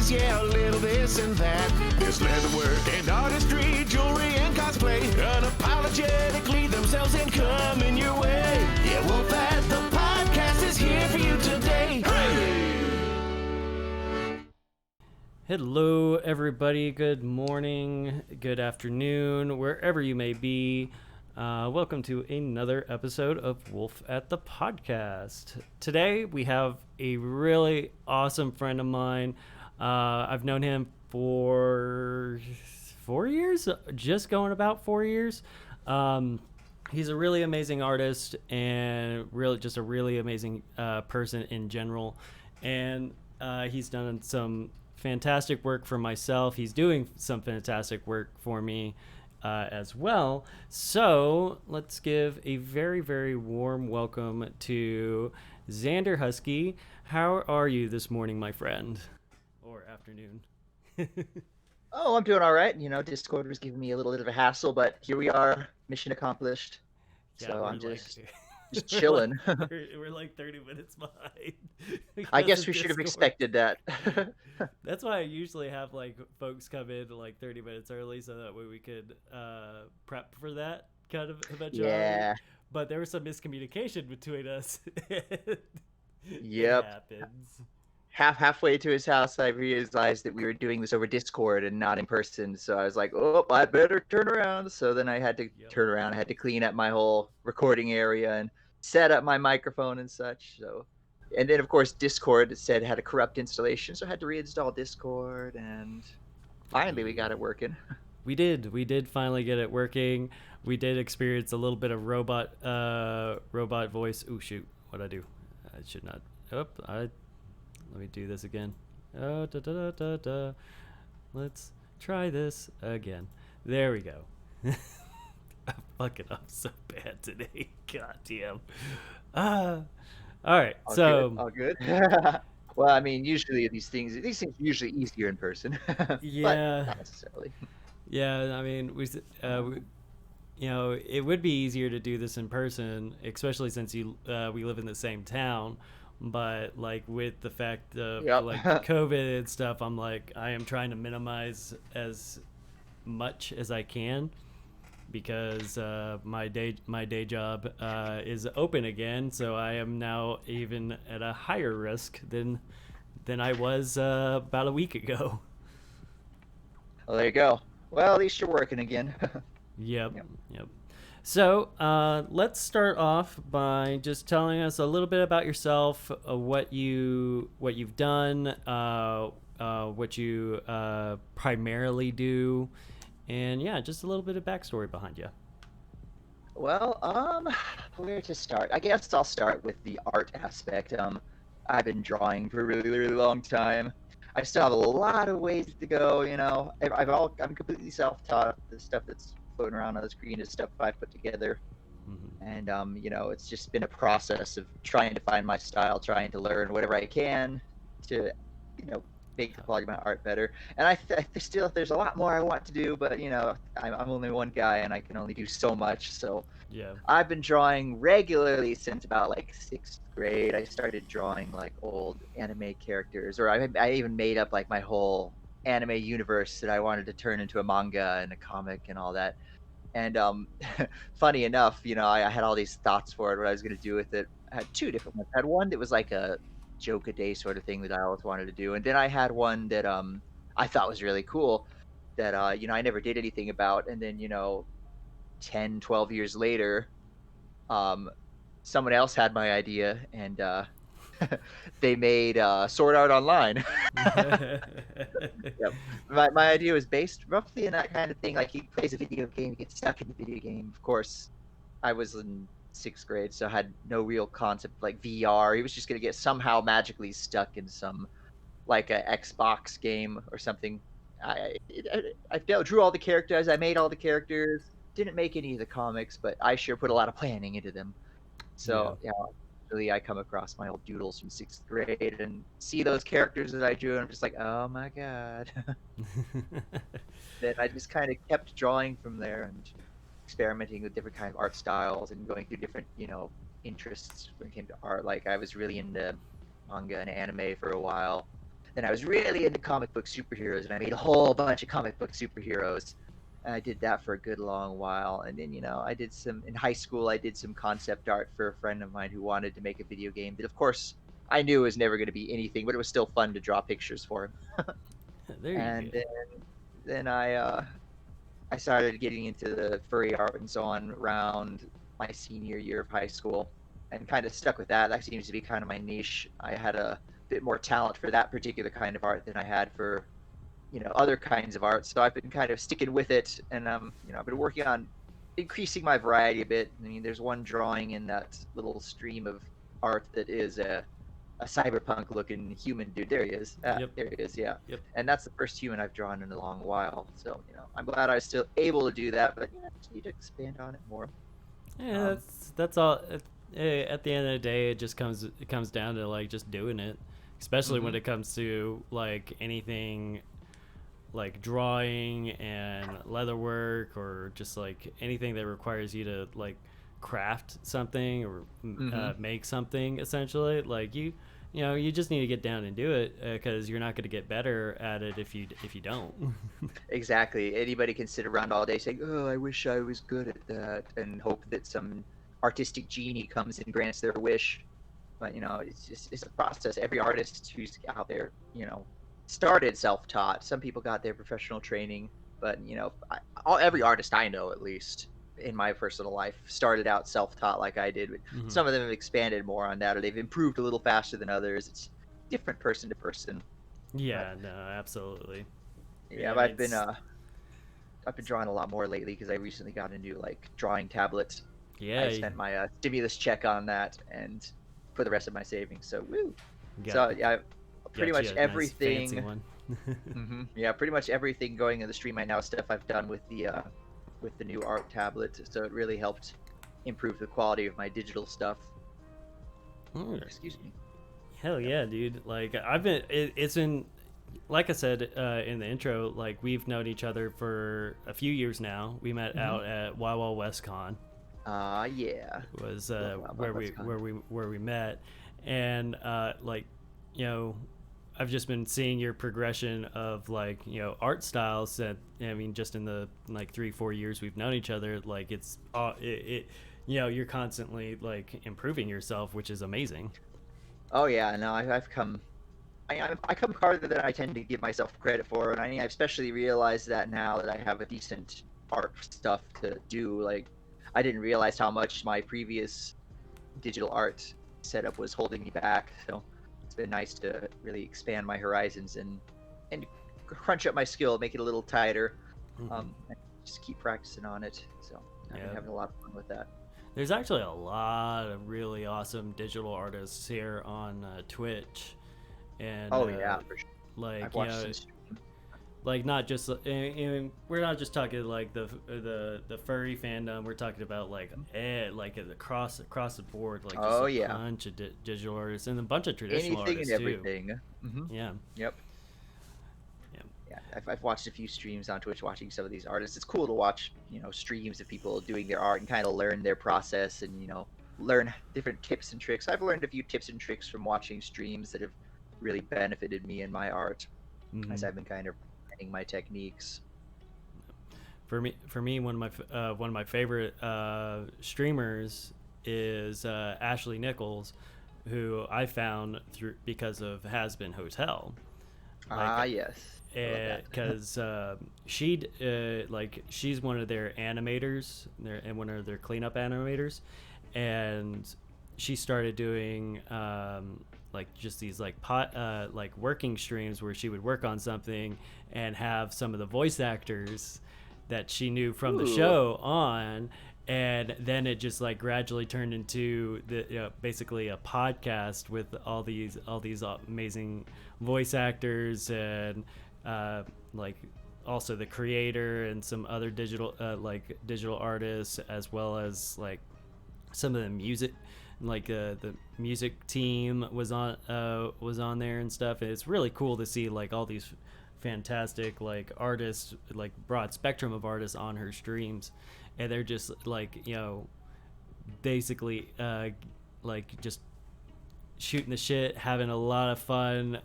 accessories, yeah, a little this and that. There's leatherwork and artistry, jewelry and cosplay, unapologetically themselves and coming your way. Yeah, Wolf at the Podcast is here for you today. Hey! Hello, everybody. Good morning, good afternoon, wherever you may be. Welcome to another episode of Wolf at the Podcast. Today, we have a really awesome friend of mine. I've known him for 4 years, just going about 4 years. He's a really amazing artist and really just a really amazing person in general. And he's done some fantastic work for myself. He's doing some fantastic work for me as well. So let's give a very, very warm welcome to Xander Husky. How are you this morning, my friend? Or afternoon? Oh, I'm doing all right. You know, Discord was giving me a little bit of a hassle, but here we are, mission accomplished. Yeah, So we're I'm like- just chilling. we're like 30 minutes behind. I because guess of we should have Discord. expected that. That's why I usually have like folks come in like 30 minutes early so that way we could prep for that kind of eventuality. Yeah. But there was some miscommunication between us. It Yep. happens. Halfway to his house, I realized that we were doing this over Discord and not in person. So I was like, oh, I better turn around. So then I had to turn around. I had to clean up my whole recording area and set up my microphone and such. So, and then of course Discord said it had a corrupt installation, so I had to reinstall Discord, and finally we got it working. We did finally get it working. We did experience a little bit of robot voice. Ooh, shoot. What'd I do? I should not. Let me do this again. Let's try this again. There we go. I'm fucking up so bad today. God damn. All right. All good. Well, I mean, usually these things are usually easier in person. Yeah. But not necessarily. Yeah, I mean, it would be easier to do this in person, especially since we live in the same town. But like with the fact of like COVID and stuff, I'm like I am trying to minimize as much as I can because my day job is open again, so I am now even at a higher risk than I was about a week ago. Well, there you go. Well, at least you're working again. Yep. So let's start off by just telling us a little bit about yourself, what you've done, what you primarily do, and yeah, just a little bit of backstory behind you. Well, where to start? I guess I'll start with the art aspect. I've been drawing for a really, really long time. I still have a lot of ways to go. You know, I'm completely self-taught. The stuff that's floating around on the screen is stuff I put together, and you know, it's just been a process of trying to find my style, trying to learn whatever I can to, you know, make the polygon art better. And I still there's a lot more I want to do, but you know, I'm only one guy and I can only do so much. So Yeah. I've been drawing regularly since about like 6th grade. I started drawing like old anime characters, or I even made up like my whole anime universe that I wanted to turn into a manga and a comic and all that. And funny enough, you know, I had all these thoughts for it, what I was going to do with it. I had two different ones. I had one that was like a joke a day sort of thing that I always wanted to do, and then I had one that I thought was really cool that you know, I never did anything about. And then, you know, 10-12 years later, someone else had my idea, and they made Sword Art Online. Yep. My idea was based roughly in that kind of thing. Like, he plays a video game, he gets stuck in the video game. Of course, I was in 6th grade, so I had no real concept like VR. He was just gonna get somehow magically stuck in some like a Xbox game or something. I drew all the characters. I made all the characters. Didn't make any of the comics, but I sure put a lot of planning into them. So yeah, really, I come across my old doodles from 6th grade and see those characters that I drew, and I'm just like, oh my god. Then I just kind of kept drawing from there and experimenting with different kind of art styles and going through different, you know, interests when it came to art. Like, I was really into manga and anime for a while. then I was really into comic book superheroes, and I made a whole bunch of comic book superheroes. And I did that for a good long while. And then, I did some in high school. I did some concept art for a friend of mine who wanted to make a video game that, of course, I knew was never going to be anything, but it was still fun to draw pictures for him. There you And go. then I started getting into the furry art and so on around my senior year of high school, and kind of stuck with that. That seems to be kind of my niche. I had a bit more talent for that particular kind of art than I had for other kinds of art. So I've been kind of sticking with it, and I've been working on increasing my variety a bit. I mean, there's one drawing in that little stream of art that is a cyberpunk looking human dude. There he is. Yep. There he is. Yeah. Yep. And that's the first human I've drawn in a long while. So I'm glad I was still able to do that, but I just need to expand on it more. Yeah, that's all. At the end of the day, it comes down to like just doing it, especially when it comes to like anything like drawing and leather work, or just like anything that requires you to like craft something or make something. Essentially, like you just need to get down and do it, because you're not going to get better at it if you don't. Exactly. Anybody can sit around all day saying, "Oh, I wish I was good at that," and hope that some artistic genie comes and grants their wish. But it's a process. Every artist who's out there, started self-taught. Some people got their professional training, but every artist I know, at least in my personal life, started out self-taught like I did. Some of them have expanded more on that, or they've improved a little faster than others. It's different person to person. Yeah, no, absolutely. Yeah, but I've been drawing a lot more lately because I recently got a new like drawing tablet. Yeah, I spent my stimulus check on that and for the rest of my savings. So woo. So yeah, pretty much everything. Nice fancy one. Yeah, pretty much everything going in the stream right now is stuff I've done with the new art tablet. So it really helped improve the quality of my digital stuff. Excuse me. Hell yeah, dude! Like it's been, like I said in the intro, like we've known each other for a few years now. We met out at Wild Wild West Con. Yeah. Was where we met, and I've just been seeing your progression of like art styles. That I mean, just in the like 3-4 years we've known each other, like it's you're constantly like improving yourself, which is amazing. Oh yeah, no, I've come. I come farther than I tend to give myself credit for, and I especially realize that now that I have a decent art stuff to do. Like, I didn't realize how much my previous digital art setup was holding me back. So it's been nice to really expand my horizons and crunch up my skill, make it a little tighter, and just keep practicing on it. So I've been having a lot of fun with that. There's actually a lot of really awesome digital artists here on Twitch, and yeah, for sure. Like I've watched some streams. Like not just and we're not just talking like the furry fandom. We're talking about like across the board, like just a bunch of digital artists and a bunch of traditional artists and everything. Too. Yeah. Yep. Yeah, I've watched a few streams on Twitch watching some of these artists. It's cool to watch, streams of people doing their art and kind of learn their process and, learn different tips and tricks. I've learned a few tips and tricks from watching streams that have really benefited me in my art as I've been kind of learning my techniques. For me, one of my favorite streamers is Ashley Nichols, who I found because of Has Been Hotel. Yes. Because she's one of their animators, and one of their cleanup animators, and she started doing just these working streams where she would work on something and have some of the voice actors that she knew from the show on, and then it just like gradually turned into basically a podcast with all these amazing voice actors and also the creator and some other digital artists, as well as like some of the music, like the music team was on there and stuff. And it's really cool to see like all these fantastic like artists, like broad spectrum of artists on her streams, and they're just like basically just shooting the shit, having a lot of fun,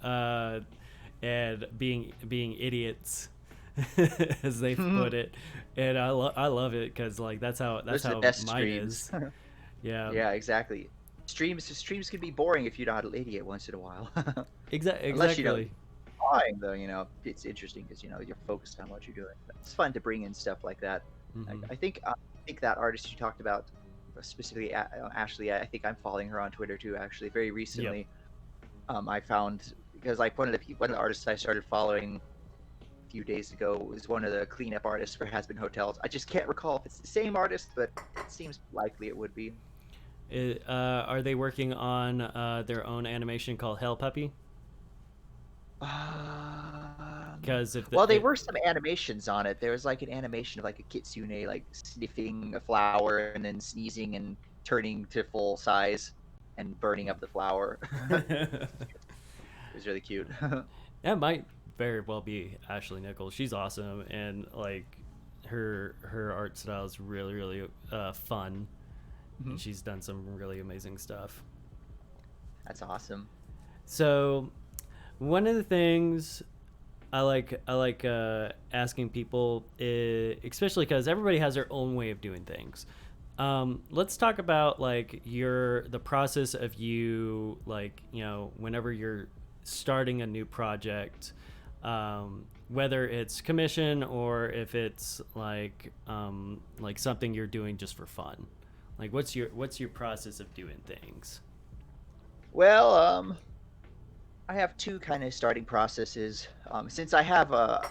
and being idiots, as they put it. And I love it because like that's how Those are the mine best streams. is. Yeah. Yeah, exactly. Streams can be boring if you're not an idiot once in a while. Unless you know Exactly. flying though, it's interesting because you're focused on what you're doing. It's fun to bring in stuff like that. Hmm. I think that artist you talked about, specifically Ashley. I think I'm following her on Twitter too. Actually, very recently, I found because like one of the artists I started following a few days ago was one of the cleanup artists for Has Been Hotels. I just can't recall if it's the same artist, but it seems likely it would be. Are they working on their own animation called Hell Puppy? Because Well, there were some animations on it. There was like an animation of like a kitsune like sniffing a flower and then sneezing and turning to full size and burning up the flower. It was really cute. that might very well be Ashley Nichols. She's awesome, and like her art style is really fun. And she's done some really amazing stuff. That's awesome. So one of the things I like asking people, especially because everybody has their own way of doing things. Let's talk about like the process of you, like, whenever you're starting a new project, whether it's commission or if it's like something you're doing just for fun. Like what's your process of doing things? Well, I have two kind of starting processes. Since I have a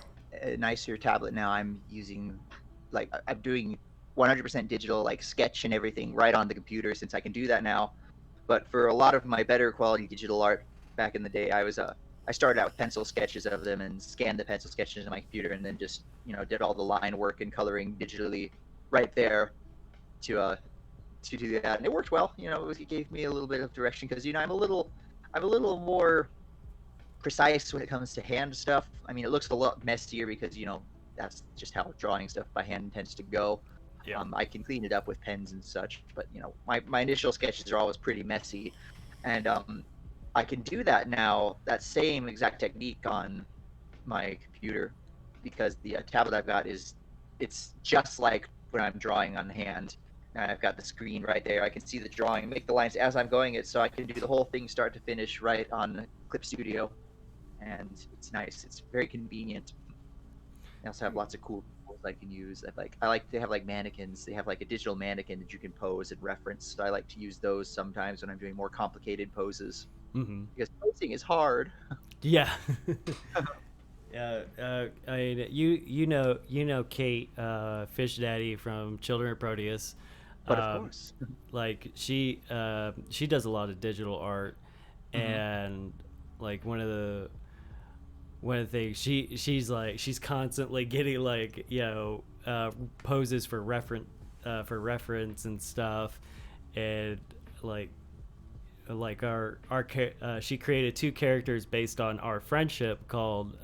nicer tablet now, I'm using I'm doing 100% digital, like sketch and everything right on the computer since I can do that now. But for a lot of my better quality digital art back in the day, I started out with pencil sketches of them and scanned the pencil sketches on my computer and then just did all the line work and coloring digitally right there to do that, and it worked well. It gave me a little bit of direction because I'm a little more precise when it comes to hand stuff. I mean, it looks a lot messier because that's just how drawing stuff by hand tends to go. Yeah. I can clean it up with pens and such, but my initial sketches are always pretty messy, and I can do that now. That same exact technique on my computer because the tablet I've got it's just like when I'm drawing on hand. And I've got the screen right there. I can see the drawing, make the lines as I'm going it, so I can do the whole thing start to finish right on Clip Studio, and it's nice. It's very convenient. I also have lots of cool tools I can use. I like to have like mannequins. They have like a digital mannequin that you can pose and reference. So I like to use those sometimes when I'm doing more complicated poses because posing is hard. Yeah. Yeah, you know Kate, Fish Daddy from Children of Proteus. But of course, like she does a lot of digital art, and like one of the things she's constantly getting like poses for reference and stuff, and she created two characters based on our friendship called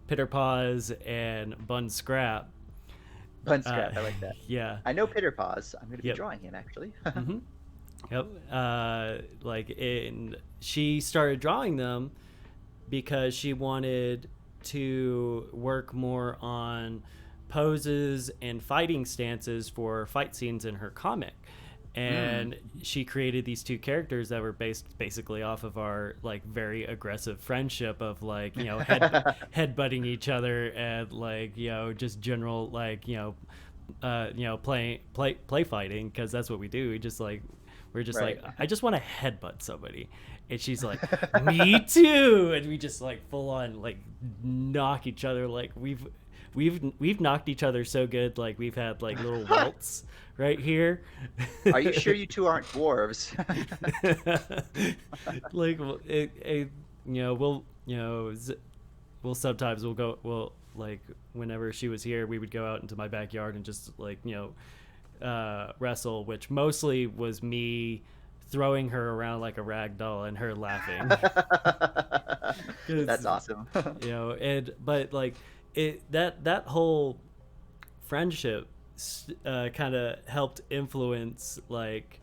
Pitter Paws and Bun Scrap. Bun Scrap, I like that. Yeah. I know Pitter Paws. I'm going to be drawing him actually. Yep. And she started drawing them because she wanted to work more on poses and fighting stances for fight scenes in her comic. And she created these two characters that were based basically off of our like very aggressive friendship of like headbutting each other and like just general like play fighting, because that's what we do. We're just Right. like, I just want to headbutt somebody, and she's like, me too, and we just like full on like knock each other. Like we've knocked each other so good, like we've had like little welts right here. Are you sure you two aren't dwarves? Like we'll sometimes we'll like whenever she was here, we would go out into my backyard and just like wrestle, which mostly was me throwing her around like a rag doll and her laughing. That's awesome. But like that whole friendship kind of helped influence like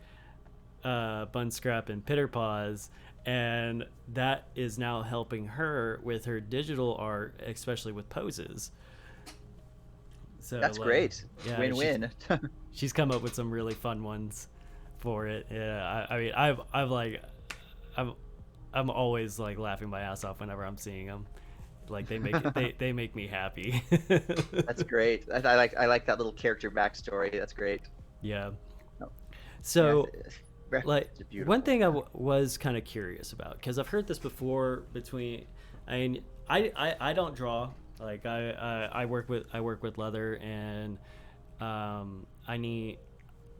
Bun Scrap and Pitter Paws, and that is now helping her with her digital art, especially with poses. So That's great. yeah, Win-win. she's come up with some really fun ones for it. Yeah, I mean, I'm always like laughing my ass off whenever I'm seeing them. Like they make me happy. That's great. I like that little character backstory. That's great. Yeah. Oh, So, like, it's beautiful. one thing I was kind of curious about, because I've heard this before between, I mean, I don't draw. Like I work with leather, and I need,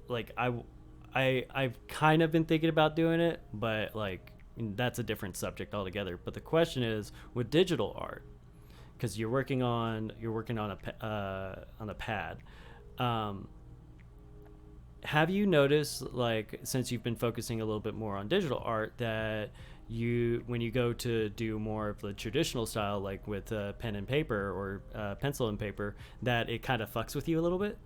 like, I've kind of been thinking about doing it, but like that's a different subject altogether. But the question is with digital art, because you're working on a pad. Have you noticed, like, since you've been focusing a little bit more on digital art, that when you go to do more of the traditional style, like with pen and paper or pencil and paper, that it kind of fucks with you a little bit?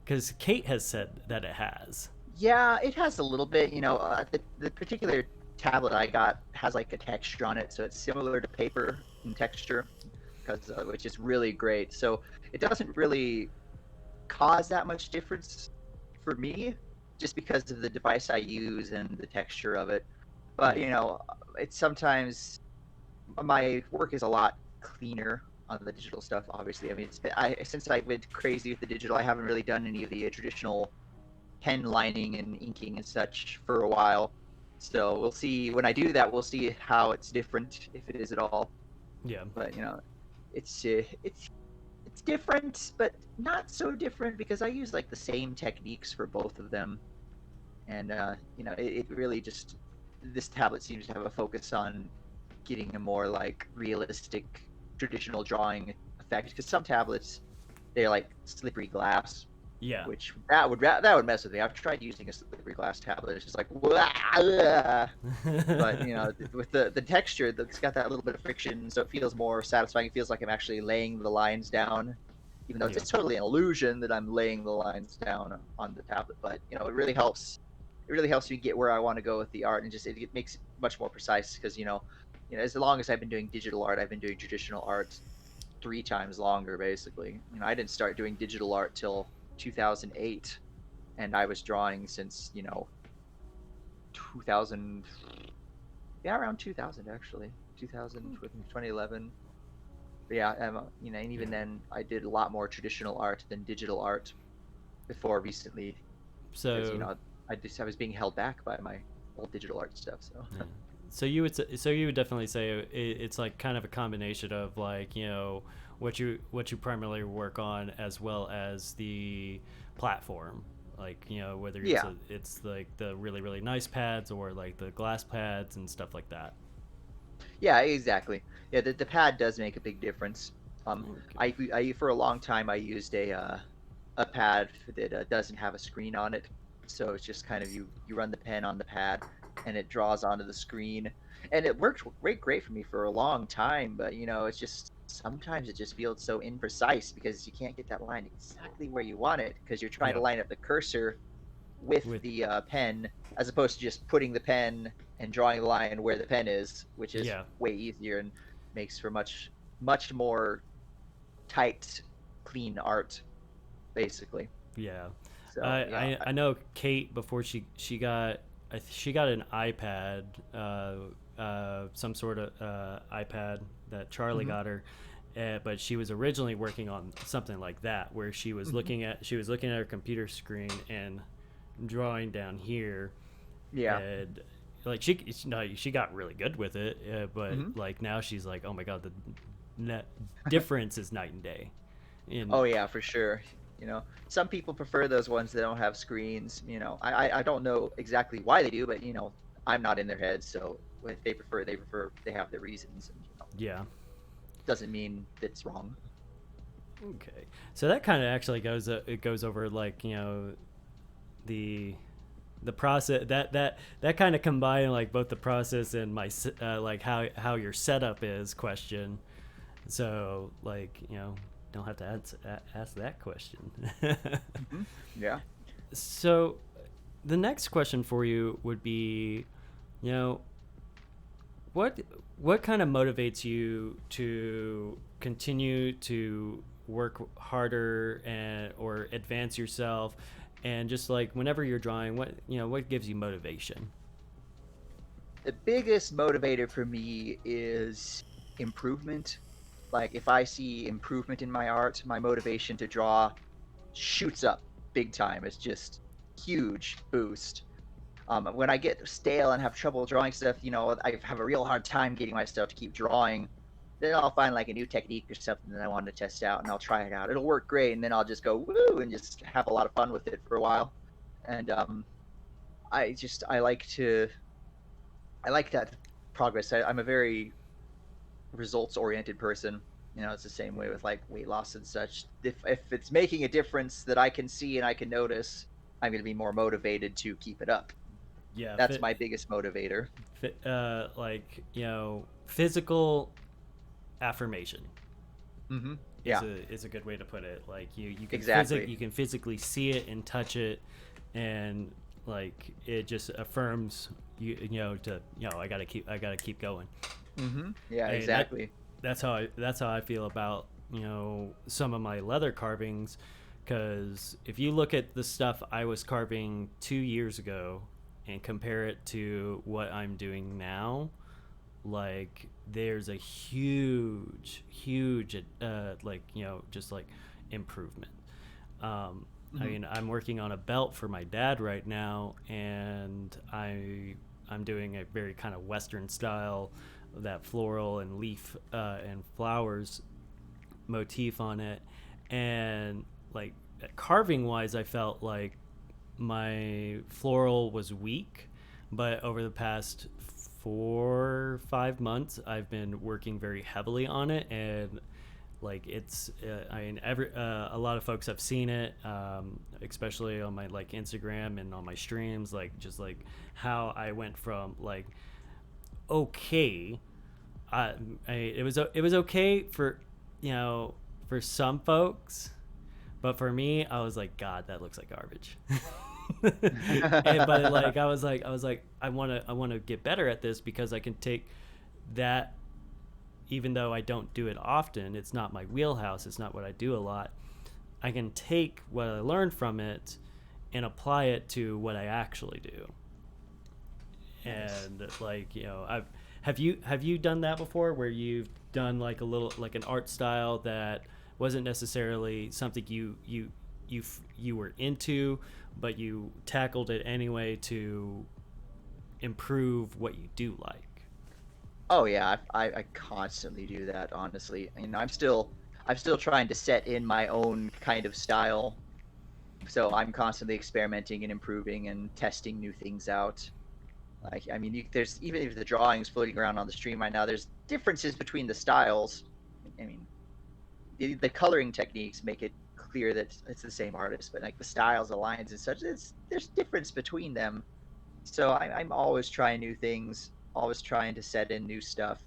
Because Kate has said that it has. Yeah, it has a little bit. The particular tablet I got has like a texture on it, so it's similar to paper in texture, which is really great. So it doesn't really cause that much difference for me, just because of the device I use and the texture of it. But it's sometimes my work is a lot cleaner on the digital stuff. Obviously, I mean, since I went crazy with the digital, I haven't really done any of the traditional pen lining and inking and such for a while. So we'll see when I do that. We'll see how it's different, if it is at all. Yeah. But it's different, but not so different, because I use like the same techniques for both of them. And it really just, this tablet seems to have a focus on getting a more like realistic traditional drawing effect, because some tablets, they're like slippery glass. Yeah. Which that would mess with me. I've tried using a slippery glass tablet. It's just like, but with the texture, that's got that little bit of friction, so it feels more satisfying. It feels like I'm actually laying the lines down, even though it's totally an illusion that I'm laying the lines down on the tablet. But it really helps. It really helps me get where I want to go with the art, and just it makes it much more precise. Because as long as I've been doing digital art, I've been doing traditional art 3 times longer, basically. I didn't start doing digital art till 2008, and I was drawing since 2000, around 2000, actually, 2011. But yeah, and even then I did a lot more traditional art than digital art before recently. So because I was being held back by my old digital art stuff. So yeah. So you would definitely say it's like kind of a combination of, like, what you primarily work on, as well as the platform, like, whether it's like the really, really nice pads, or like the glass pads and stuff like that. Yeah, exactly. Yeah, the pad does make a big difference. Okay. I for a long time I used a pad that doesn't have a screen on it, so it's just kind of you run the pen on the pad, and it draws onto the screen, and it worked great for me for a long time. But it's just, sometimes it just feels so imprecise, because you can't get that line exactly where you want it, because you're trying to line up the cursor with the pen, as opposed to just putting the pen and drawing the line where the pen is, which is way easier and makes for much more tight, clean art, basically. Yeah. So I know Kate, before she got an iPad, some sort of iPad that Charlie got her, but she was originally working on something like that, where she was looking at her computer screen and drawing down here. Yeah. And like she got really good with it, but like now she's like, oh my god, the difference is night and day. Oh yeah, for sure. Some people prefer those ones that don't have screens. I don't know exactly why they do, but I'm not in their heads, so if they prefer, they have their reasons. And, yeah, doesn't mean it's wrong. Okay, so that kind of actually goes over, like, the process, that kind of combine, like, both the process and my like how your setup is question. So, like, don't have to ask that question. Yeah. So the next question for you would be, what kind of motivates you to continue to work harder and or advance yourself, and just like whenever you're drawing, what gives you motivation? The biggest motivator for me is improvement. Like if I see improvement in my art, my motivation to draw shoots up big time. It's just huge boost. When I get stale and have trouble drawing stuff, I have a real hard time getting myself to keep drawing. Then I'll find like a new technique or something that I want to test out, and I'll try it out. It'll work great, and then I'll just go woo and just have a lot of fun with it for a while. And I like to I like that progress. I'm a very results oriented person. It's the same way with like weight loss and such. If it's making a difference that I can see and I can notice, I'm going to be more motivated to keep it up. Yeah, That's my biggest motivator. like physical affirmation. Mm-hmm. Yeah, is a good way to put it. Like you can exactly. you can physically see it and touch it, and like it just affirms I gotta keep going. Mm-hmm. Yeah, And exactly. that's how I feel about some of my leather carvings, because if you look at the stuff I was carving 2 years ago and compare it to what I'm doing now, like there's a huge just like improvement. I mean, I'm working on a belt for my dad right now, and I'm doing a very kind of Western style, that floral and leaf and flowers motif on it. And like carving wise, I felt like my floral was weak, but over the past 4 or 5 months, I've been working very heavily on it, and like it's a lot of folks have seen it, especially on my like Instagram and on my streams, like just like how I went from like okay, it was okay for for some folks, but for me I was like, God, that looks like garbage. But like I was like I want to get better at this, because I can take that, even though I don't do it often, it's not my wheelhouse, it's not what I do a lot. I can take what I learned from it and apply it to what I actually do. And like have you done that before, where you've done like a little like an art style that wasn't necessarily something you were into, but you tackled it anyway to improve what you do like? Oh yeah, I constantly do that. Honestly, I'm still trying to set in my own kind of style, so I'm constantly experimenting and improving and testing new things out. Like, I mean, there's even if the drawings floating around on the stream right now, there's differences between the styles. I mean, the coloring techniques make it clear that it's the same artist, but like the styles, the lines, and such, there's difference between them. So I'm always trying new things, always trying to set in new stuff,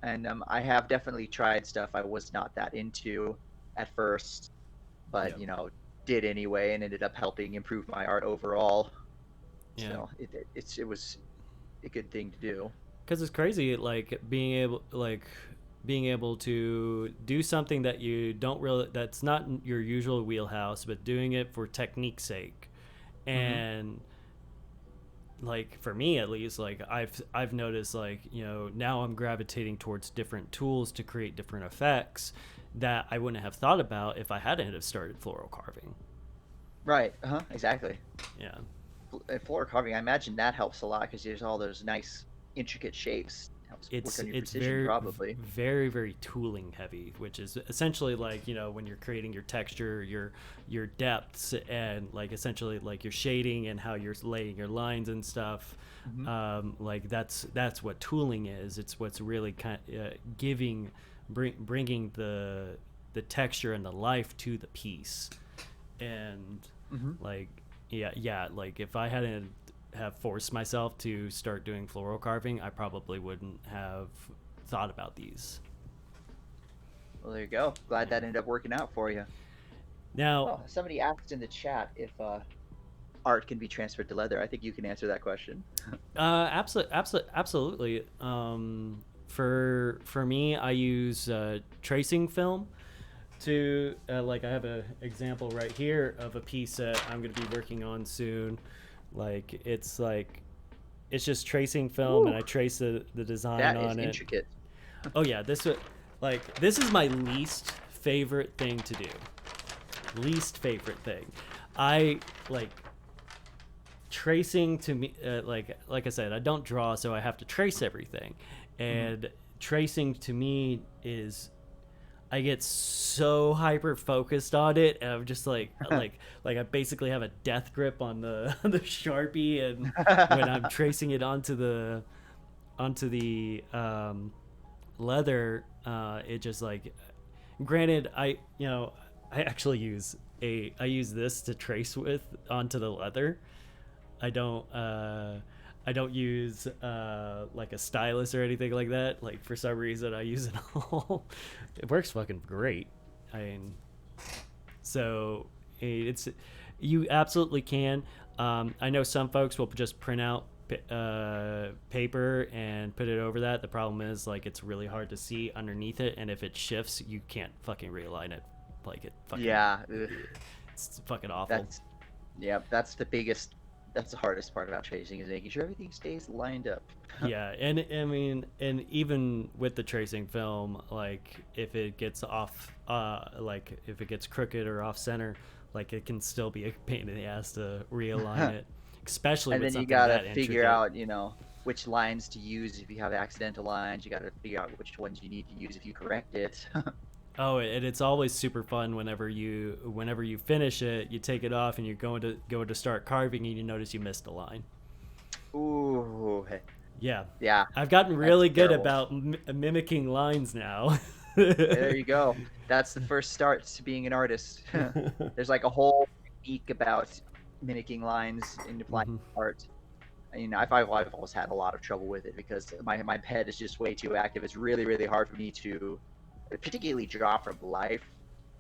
and I have definitely tried stuff I was not that into at first, but Yep. did anyway, and ended up helping improve my art overall. Yeah. So it was a good thing to do. Because it's crazy, like being able to do something that you don't really, that's not your usual wheelhouse, but doing it for technique's sake. And like for me at least, like I've noticed, like now I'm gravitating towards different tools to create different effects that I wouldn't have thought about if I hadn't have started floral carving. Right. Exactly. Yeah. Floor carving, I imagine that helps a lot because there's all those nice intricate shapes. Helps work on your It's precision, probably. very tooling heavy, which is essentially like when you're creating your texture, your depths, and like essentially like your shading and how you're laying your lines and stuff. Like that's what tooling is. It's what's really bringing the texture and the life to the piece. And like like if I hadn't have forced myself to start doing floral carving, I probably wouldn't have thought about these. Well, there you go. Glad that ended up working out for you. Now, Oh, somebody asked in the chat if art can be transferred to leather. I think you can answer that question. Absolutely. For me, I use tracing film to like I have a example right here of a piece that I'm going to be working on soon. Like it's just tracing film, Ooh, and I trace the design that is on it. intricate. Oh yeah, this is my least favorite thing to do. Least favorite thing. I like tracing to me like I said, I don't draw, so I have to trace everything. And tracing to me is I get so hyper focused on it, and I'm just like I basically have a death grip on the the Sharpie, and when I'm tracing it onto the leather, it just like, granted, I actually I use this to trace with onto the leather. I don't I don't use like a stylus or anything like that. Like, for some reason I use it all. It works fucking great. I mean, so it's, you absolutely can. I know some folks will just print out paper and put it over that. The problem is, like, it's really hard to see underneath it, and if it shifts, you can't fucking realign it. Like, it fucking, Yeah, it's fucking awful. that's the biggest. That's the hardest part about tracing, is making sure everything stays lined up. Yeah, and I mean, and even with the tracing film, like, if it gets off, like if it gets crooked or off center, like, it can still be a pain in the ass to realign it, especially And with then you something gotta that figure intricate. out, which lines to use if you have accidental lines. You gotta figure out which ones you need to use if you correct it. Oh, and it's always super fun whenever you finish it, you take it off and you're going to start carving, and you notice you missed a line. Ooh, Yeah, yeah, I've gotten that's really good terrible. about mimicking lines now. There you go. That's the first start to being an artist. There's like a whole technique about mimicking lines in applying Mhm. art. I've always had a lot of trouble with it because my head is just way too active. It's really, really hard for me to particularly draw from life.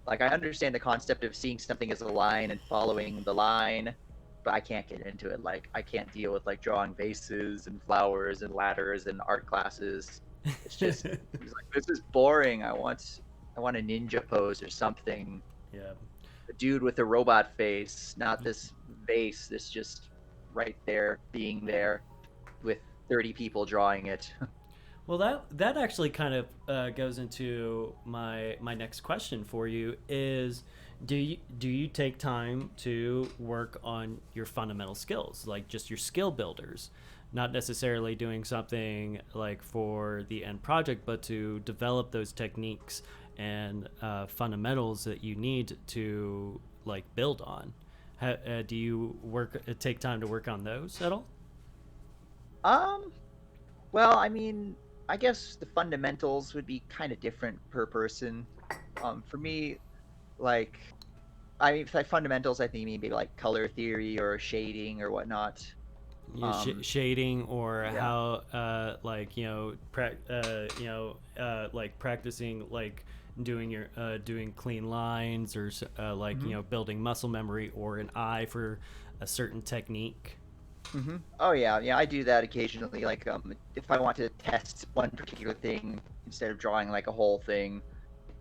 Like, I understand the concept of seeing something as a line and following the line, but I can't get into it. Like, I can't deal with like drawing vases and flowers and ladders and art classes. It's like, this is boring. I want a ninja pose or something. Yeah. A dude with a robot face, not this vase. This just right there, being there with 30 people drawing it. Well, that actually kind of goes into my next question for you is, do you take time to work on your fundamental skills, like just your skill builders, not necessarily doing something like for the end project, but to develop those techniques and fundamentals that you need to, like, build on? Do you take time to work on those at all? Um, well, I mean, I guess the fundamentals would be kind of different per person. For me, like, I mean, by fundamentals, I think you mean maybe like color theory or shading or whatnot. Shading, or Yeah. how like, like practicing, like doing your doing clean lines, or like, hmm building muscle memory or an eye for a certain technique. Oh yeah, yeah, I do that occasionally. Like, if I want to test one particular thing, instead of drawing like a whole thing,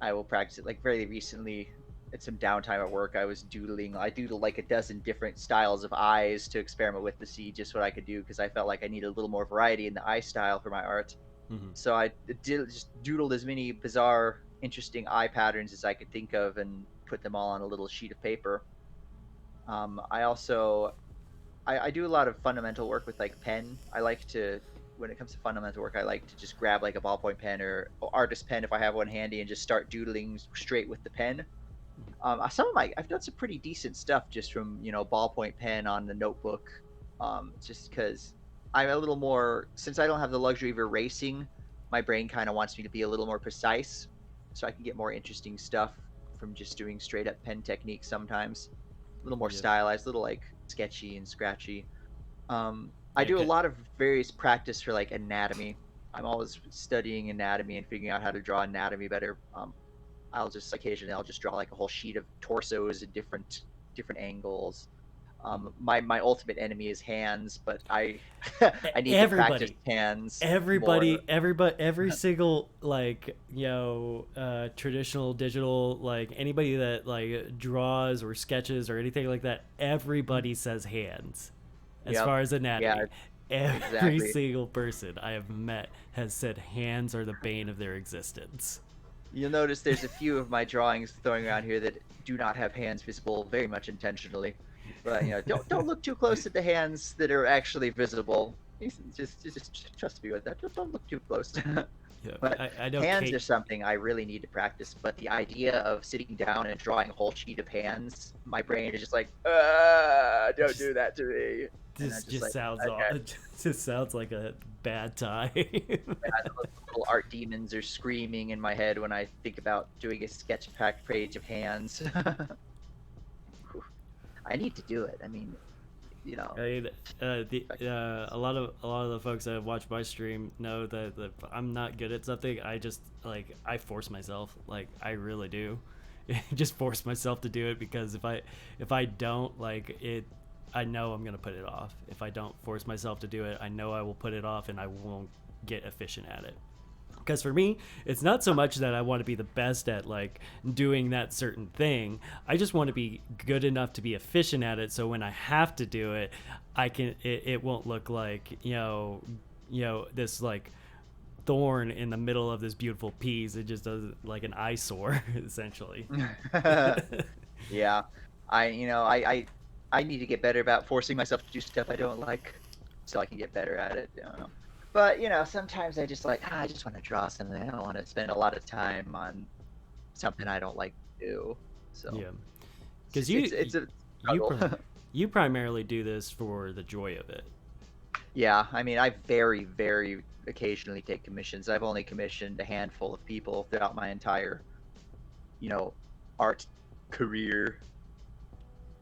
I will practice it. Like, very recently, at some downtime at work, I was doodling. I doodled like a dozen different styles of eyes to experiment with to see just what I could do, because I felt like I needed a little more variety in the eye style for my art. Hmm. So I did just doodled as many bizarre, interesting eye patterns as I could think of and put them all on a little sheet of paper. I also I do a lot of fundamental work with like pen. I like to, when it comes to fundamental work, I like to just grab like a ballpoint pen or artist pen if I have one handy, and just start doodling straight with the pen. I've done some pretty decent stuff just from ballpoint pen on the notebook. Just because I'm a little more, since I don't have the luxury of erasing, my brain kind of wants me to be a little more precise, so I can get more interesting stuff from just doing straight up pen techniques sometimes. A little more Yep. stylized, a little like sketchy and scratchy. I Yeah. do a lot of various practice for like anatomy. I'm always studying anatomy and figuring out how to draw anatomy better. I'll just occasionally I'll just draw like a whole sheet of torsos at different angles. My ultimate enemy is hands, but I I need to practice Everybody. hands Everybody, more. every single like traditional digital, like anybody that like draws or sketches or anything like that, everybody says hands. As Yep. far as Yeah, anatomy, every exactly. single person I have met has said hands are the bane of their existence. You'll notice there's a few of my drawings throwing around here that do not have hands visible, very much intentionally. But don't look too close at the hands that are actually visible. Just trust me with that. Don't look too close. Yeah, But I know hands are Kate. something I really need to practice. But the idea of sitting down and drawing a whole sheet of hands, my brain is just like, don't Just do that to me. And I'm This just just like, sounds okay. it just sounds like a bad time. The little art demons are screaming in my head when I think about doing a sketch pack page of hands. I need to do it. I mean, you know, I mean, a lot of the folks that have watched my stream know that if I'm not good at something, I just like I force myself. Like I really do, just force myself to do it because if I don't like it, I know I'm gonna put it off. If I don't force myself to do it, I know I will put it off and I won't get efficient at it. Because for me, it's not so much that I want to be the best at like doing that certain thing. I just want to be good enough to be efficient at it, so when I have to do it, it won't look like this like thorn in the middle of this beautiful piece. It just does like an eyesore essentially. yeah. I need to get better about forcing myself to do stuff I don't like, so I can get better at it. I don't know. But sometimes I just I just want to draw something. I don't want to spend a lot of time on something I don't like to do. So Yeah, it's because just, it's a you struggle. you primarily do this for the joy of it. Yeah, I mean, I very, very occasionally take commissions. I've only commissioned a handful of people throughout my entire, you know, art career.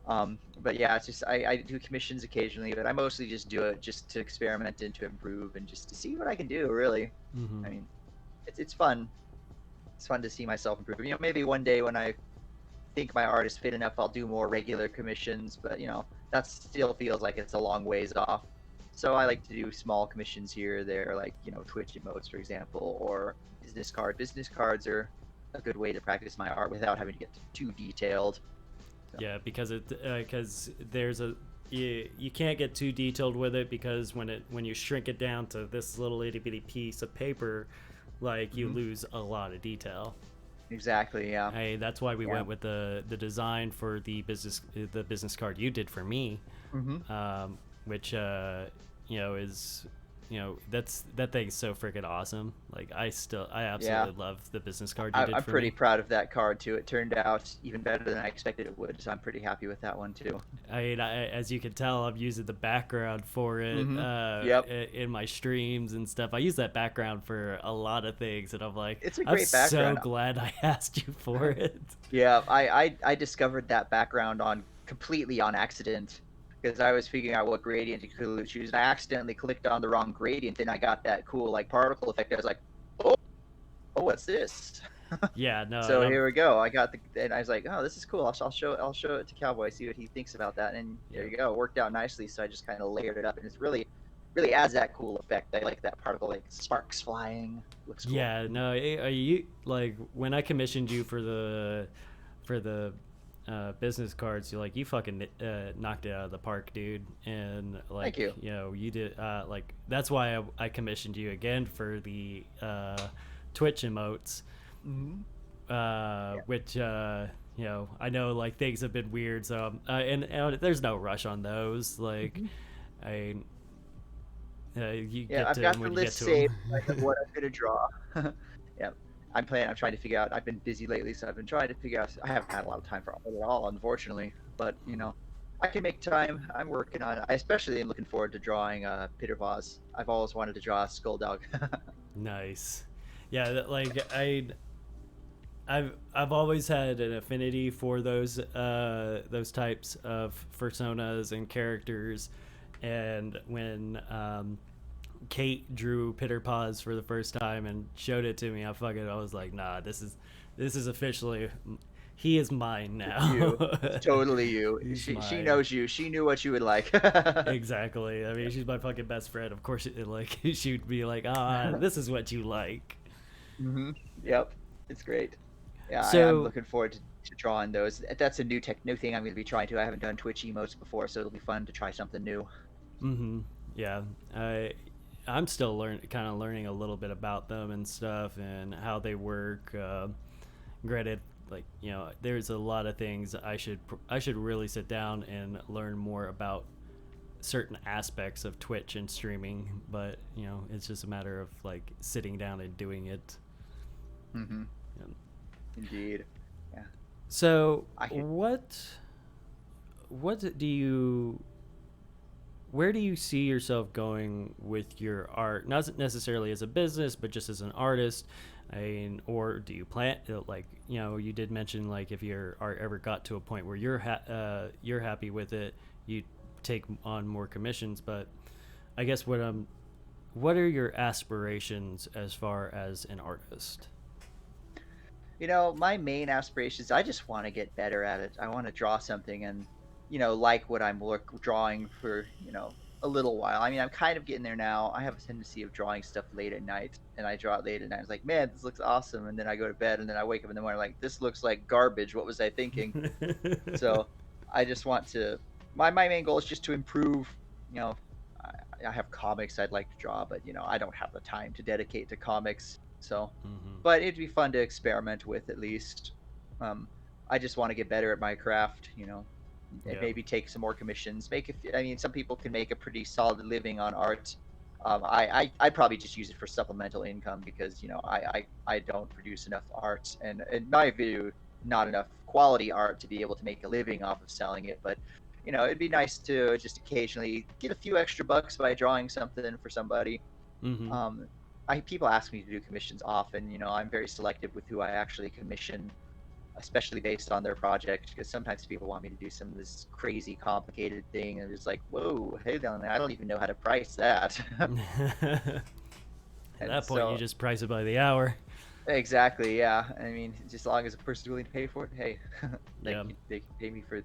But yeah, it's just I do commissions occasionally, but I mostly just do it just to experiment and to improve and just to see what I can do, really. Mm-hmm. I mean, it's fun. It's fun to see myself improve. Maybe one day when I think my art is fit enough, I'll do more regular commissions, but that still feels like it's a long ways off. So I like to do small commissions here or there, like Twitch emotes, for example, or business card. Business cards are a good way to practice my art without having to get too detailed. So. Yeah, because there's you can't get too detailed with it because when you shrink it down to this little itty bitty piece of paper, like you lose a lot of detail. Exactly. Yeah. Hey, that's why we went with the design for the business card you did for me, which is that thing's so freaking awesome. Like I absolutely love the business card you did I'm for pretty me. proud of that card too. It turned out even better than I expected it would, so I'm pretty happy with that one too. I mean, as you can tell, I'm using the background for it Yep. in my streams and stuff. I use that background for a lot of things, and I'm like, It's a I'm great so background. glad I asked you for it. Yeah, I discovered that background completely on accident because I was figuring out what gradient to choose, and I accidentally clicked on the wrong gradient, and I got that cool like particle effect. I was like, oh, what's this? Yeah, no. So here we go. And I was like, oh, this is cool. I'll show it to Cowboy, see what he thinks about that. And there you go. It worked out nicely. So I just kind of layered it up, and it's really adds that cool effect. I like that particle, like sparks flying. Looks cool. Yeah, no. You like when I commissioned you for the business cards, you fucking knocked it out of the park, dude. And like, Thank you. You did like that's why I commissioned you again for the Twitch emotes. Which I know like things have been weird, so and there's no rush on those. Like, I you get I've to got them the when you list get to saved them. of what I'm gonna draw. Yeah, I'm trying to figure out. I've been busy lately, so I've been trying to figure out. I haven't had a lot of time for it at all, unfortunately. But I can make time. I'm working on it. I especially am looking forward to drawing Peter Paws. I've always wanted to draw a Skull Dog. Nice. Yeah, like I've always had an affinity for those types of personas and characters, and when Kate drew Pitter Paws for the first time and showed it to me, I was like, nah, this is officially he is mine now. You. It's totally you. He's She mine. knows you. She knew what you would like. Exactly. I mean, she's my fucking best friend. Of course, like she'd be like, this is what you like. Mm-hmm. Yep. It's great. Yeah, I'm So, looking forward to drawing those. That's a new thing I'm going to be trying to. I haven't done Twitch emotes before, so it'll be fun to try something new. yeah, I'm still learning a little bit about them and stuff and how they work. Granted, like, there's a lot of things I should really sit down and learn more about certain aspects of Twitch and streaming, but it's just a matter of like sitting down and doing it. Mm-hmm. Yeah. Indeed. Yeah. So I hear- what do you where do you see yourself going with your art, not necessarily as a business but just as an artist? Or do you plan, like, you did mention, like, if your art ever got to a point where you're happy with it, you take on more commissions, but I guess what are your aspirations as far as an artist? My main aspirations, I just want to get better at it. I want to draw something and, like what I'm drawing for, a little while. I mean, I'm kind of getting there now. I have a tendency of drawing stuff late at night, and I draw it late at night. It's like, man, this looks awesome. And then I go to bed, and then I wake up in the morning like, this looks like garbage. What was I thinking? So I just want to, my main goal is just to improve. I have comics I'd like to draw, but, I don't have the time to dedicate to comics. So, but it'd be fun to experiment with at least. I just want to get better at my craft, and maybe take some more commissions. Some people can make a pretty solid living on art. I'd probably just use it for supplemental income because, I don't produce enough art, and in my view, not enough quality art to be able to make a living off of selling it. But, it'd be nice to just occasionally get a few extra bucks by drawing something for somebody. People ask me to do commissions often. I'm very selective with who I actually commission, especially based on their project, because sometimes people want me to do some of this crazy complicated thing and it's like, whoa, hey down there, I don't even know how to price that. At that point, you just price it by the hour. Exactly, yeah. I mean, just as long as a person's willing to pay for it, hey, they can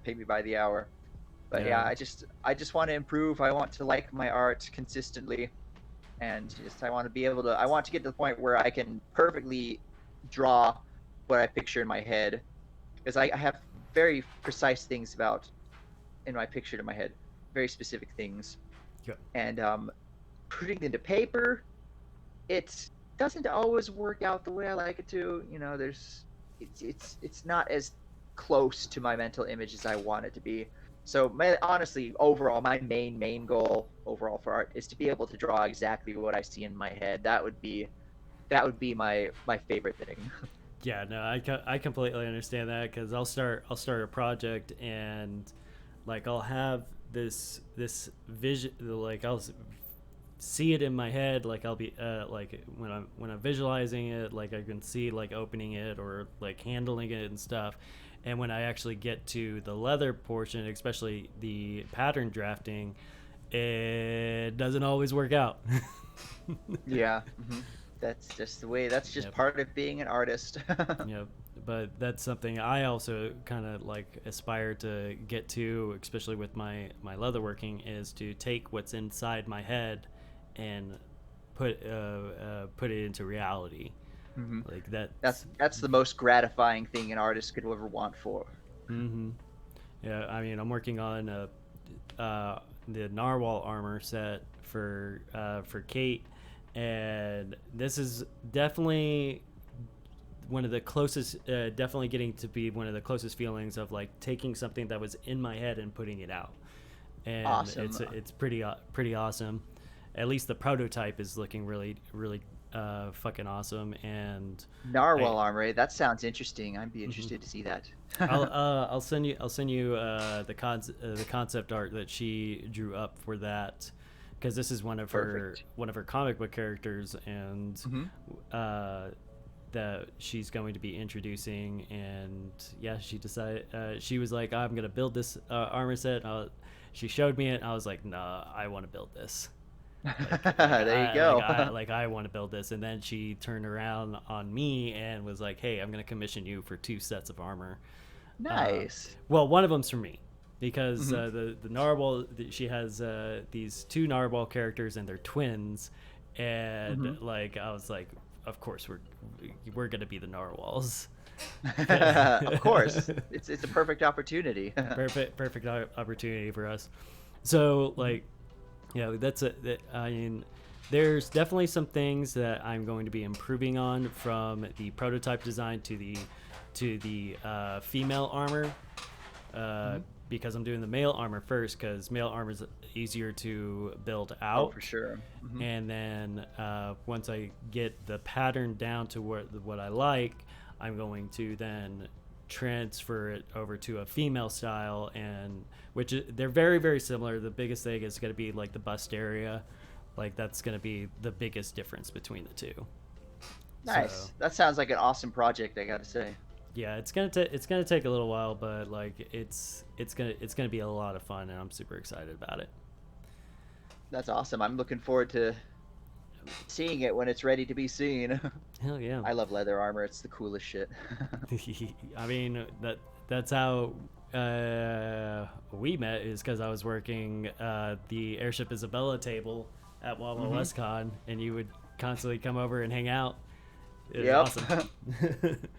pay me by the hour. But yeah, I just want to improve. I want to like my art consistently, and I want to get to the point where I can perfectly draw what I picture in my head, because I have very precise things in my picture in my head, very specific things. Yeah. And putting it into paper, it doesn't always work out the way I like it to. It's not as close to my mental image as I want it to be. So honestly, overall, my main goal overall for art is to be able to draw exactly what I see in my head. That would be my favorite thing. Yeah, no, I completely understand that, because I'll start a project and, like, I'll have this vision, like, I'll see it in my head, like, I'll be like when I'm visualizing it, like, I can see, like, opening it or, like, handling it and stuff. And when I actually get to the leather portion, especially the pattern drafting, it doesn't always work out. Yeah. Mm-hmm. That's just the way. That's just part of being an artist. Yeah, but that's something I also kind of like aspire to get to, especially with my leatherworking, is to take what's inside my head and put it into reality. Mm-hmm. Like that. That's the most gratifying thing an artist could ever want for. Mm-hmm. Yeah, I mean, I'm working on the narwhal armor set for Kate. And this is definitely one of the closest, definitely getting to be one of the closest feelings of, like, taking something that was in my head and putting it out. And awesome. It's pretty awesome. At least the prototype is looking really fucking awesome. And narwhal armor, that sounds interesting. I'd be interested to see that. I'll send you the concept art that she drew up for that, because this is one of her comic book characters, and that she's going to be introducing. And yeah, she decided, she was like, I'm gonna build this armor set. She showed me it, and I was like, nah, I want to build this. There you go. I want to build this, and then she turned around on me and was like, "Hey, I'm going to commission you for 2 sets of armor." Nice. Well, one of them's for me because Mhm. the narwhal, she has these 2 narwhal characters and they're twins, and Mhm. like I was like, of course we're gonna be the narwhals. Of course, it's a perfect opportunity. Perfect opportunity for us. So Mhm. like, I mean, there's definitely some things that I'm going to be improving on from the prototype design to the female armor, Mhm. because I'm doing the male armor first because male armor is easier to build Oh, for out. sure. Mhm. And then once I get the pattern down to what I like, I'm going to then transfer it over to a female style, and they're very very similar. The biggest thing is going to be like the bust area, like that's going to be the biggest difference between the two. So Nice. That sounds like an awesome project, I gotta say. yeah, it's gonna take a little while, but like it's gonna be a lot of fun, and I'm super excited about it. That's awesome. I'm looking forward to seeing it when it's ready to be seen. Hell yeah. I love leather armor. It's the coolest shit. I mean that's how we met, is because I was working the Airship Isabella table at Wawa Mhm. WestCon, and you would constantly come over and hang out. It was Yep. awesome.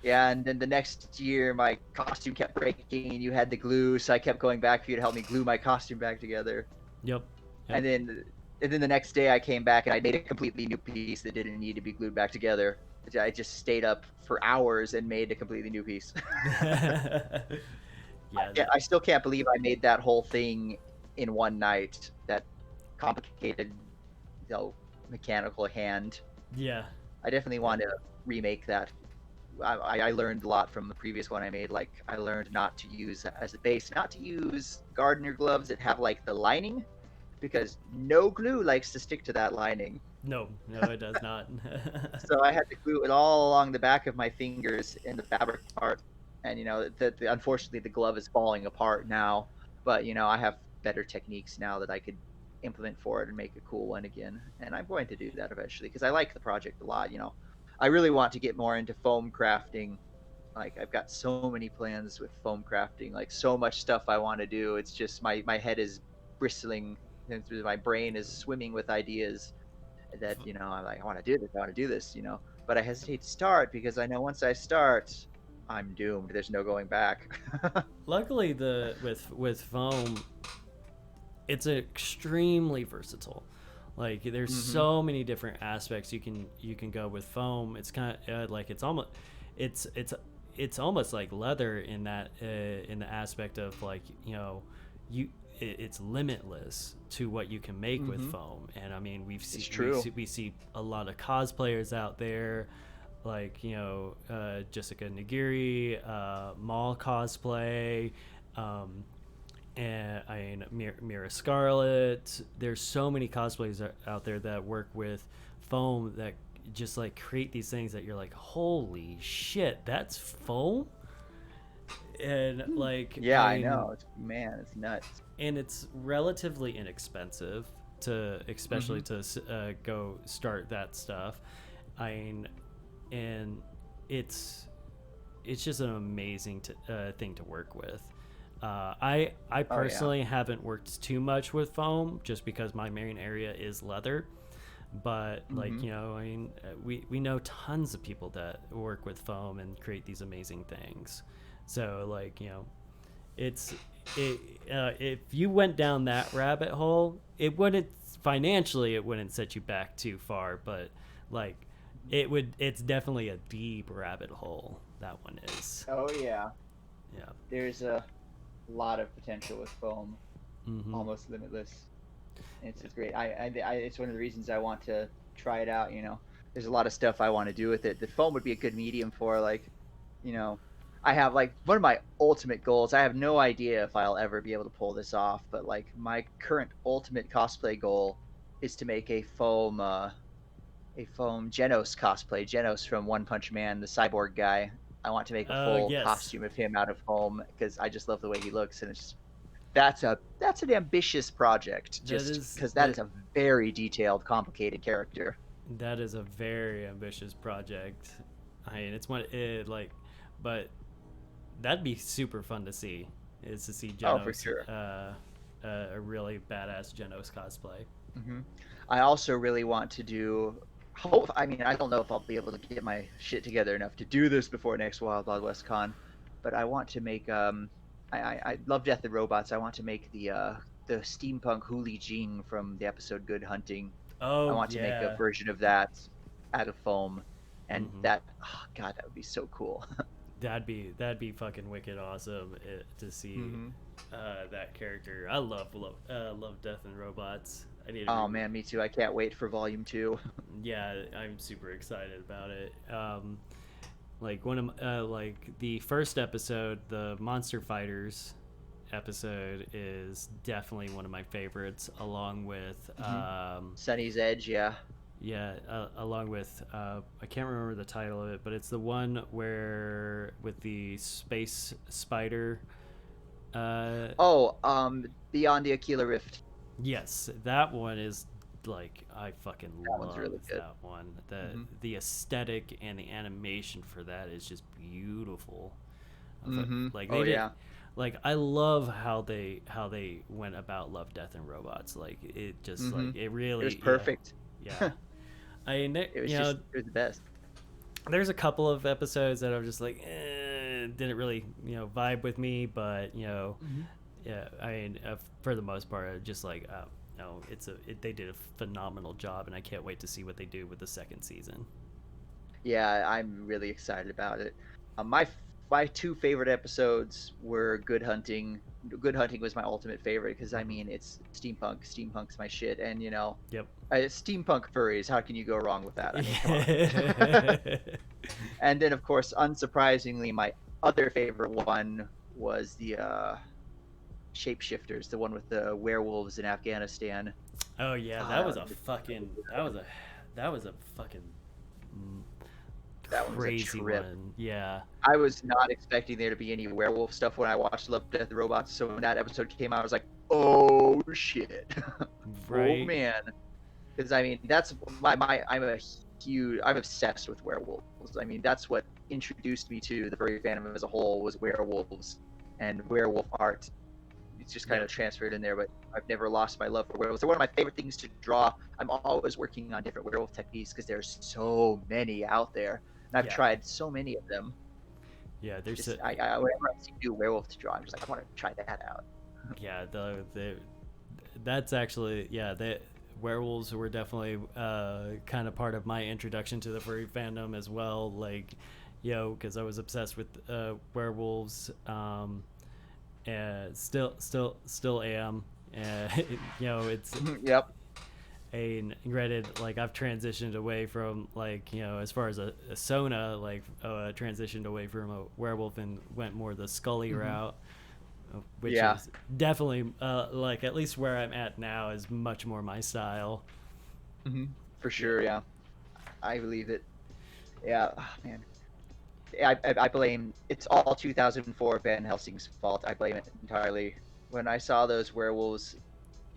Yeah, and then the next year my costume kept breaking and you had the glue, so I kept going back for you to help me glue my costume back together. Yep. And then the next day I came back and I made a completely new piece that didn't need to be glued back together. I just stayed up for hours and made a completely new piece. Yeah. I still can't believe I made that whole thing in one night. That complicated, mechanical hand. Yeah. I definitely want to remake that. I learned a lot from the previous one I made. Like I learned not to use as a base, not to use gardener gloves that have like the lining, because no glue likes to stick to that lining. No, it does not. So I had to glue it all along the back of my fingers in the fabric part, and unfortunately the glove is falling apart now. But I have better techniques now that I could implement for it and make a cool one again. And I'm going to do that eventually because I like the project a lot. I really want to get more into foam crafting. Like I've got so many plans with foam crafting, like so much stuff I want to do. It's just my head is bristling, and through my brain is swimming with ideas that I'm like, I want to do this, I want to do this, but I hesitate to start because I know once I start, I'm doomed. There's no going back. Luckily, with foam, it's extremely versatile. Like there's Hmm. so many different aspects you can go with foam. It's kind of like it's it's almost like leather in the aspect of like you it's limitless to what you can make with Hmm. foam. And I mean It's true. we see a lot of cosplayers out there, like Jessica Nagiri, Maul cosplay, um, and I mean Mira Scarlet. There's so many cosplays out there that work with foam that just like create these things that you're like, holy shit, that's foam. And like Yeah, I I mean, know. It's nuts. and it's relatively inexpensive to Hmm. especially to go start that stuff. I mean, and it's just an amazing thing to work with. I Oh yeah. personally haven't worked too much with foam just because my main area is leather, but like Hmm. I mean, we know tons of people that work with foam and create these amazing things. So like it's it if you went down that rabbit hole, it wouldn't financially it wouldn't set you back too far, but like it's definitely a deep rabbit hole, that one is. Oh yeah. Yeah. There's a lot of potential with foam, Mm-hmm. almost limitless. It's great. It's one of the reasons I want to try it out. There's a lot of stuff I want to do with it. The foam would be a good medium for like, you know, I have like one of my ultimate goals. I have no idea if I'll ever be able to pull this off, but like my current ultimate cosplay goal is to make a foam Genos cosplay. Genos from One Punch Man, the cyborg guy. I want to make a full Yes. costume of him out of foam because I just love the way he looks, and that's an ambitious project, That just is because that is a very detailed, complicated character. that is a very ambitious project. I mean, it's one it like, but that'd be super fun to see. Is to see Oh, for Genos, sure. a really badass Genos cosplay. I also really want to do. I mean, I don't know if I'll be able to get my shit together enough to do this before next Wild Wild West Con, but I want to make. I love Death and Robots. I want to make the steampunk Huli Jing from the episode Good Hunting. I Oh want to make a yeah. version of that out of foam, and Mhm. that. Oh, God, that would be so cool. That'd be fucking wicked awesome to see that character. I love Death and Robots. I need to Oh man, me too. I can't wait for Volume 2. Yeah, I'm super excited about it. Like one of like the first episode, the Monster Fighters episode, is definitely one of my favorites, along with Sunny's Edge, yeah. yeah, along with I can't remember the title of it, but it's the one where with the space spider. Beyond the Aquila Rift. Yes, that one is like I fucking That one's love really good. that one. The aesthetic and the animation for that is just beautiful. Like they did, like I love how they went about Love, Death and Robots. Like it just like it really It was perfect. Yeah. I mean, It was know, it was the best. there's a couple of episodes that I'm just like didn't really vibe with me, but yeah, I mean for the most part, just like no, they did a phenomenal job, and I can't wait to see what they do with the second season. Yeah, I'm really excited about it. My two favorite episodes were Good Hunting. Good Hunting was my ultimate favorite because I mean it's steampunk. Steampunk's my shit, and Yep. Steampunk furries. How can you go wrong with that? I mean, come on. And then of course, unsurprisingly, my other favorite one was the Shapeshifters, the one with the werewolves in Afghanistan. Oh yeah, that was a fucking That was a crazy trip. one. Yeah. I was not expecting there to be any werewolf stuff when I watched Love, Death, and Robots. So when that episode came out, I was like, "Oh shit, Right. oh man!" Because I mean, that's I'm obsessed with werewolves. I mean, that's what introduced me to the furry fandom as a whole was werewolves and werewolf art. It's just kind of transferred in there, but I've never lost my love for werewolves. They're one of my favorite things to draw. I'm always working on different werewolf techniques because there's so many out there. And I've tried so many of them. Yeah, there's whenever I see new werewolf to draw, I'm just like, I want to try that out. Yeah, that's actually the werewolves were definitely kind of part of my introduction to the furry fandom as well. Like, because I was obsessed with werewolves, and still am. It's Yep. And granted, like I've transitioned away from like as far as a Sona, like transitioned away from a werewolf and went more the Scully route, which is definitely like at least where I'm at now is much more my style. For sure, yeah. I believe it. Yeah, oh, man. I blame it's all 2004 Van Helsing's fault. I blame it entirely. When I saw those werewolves,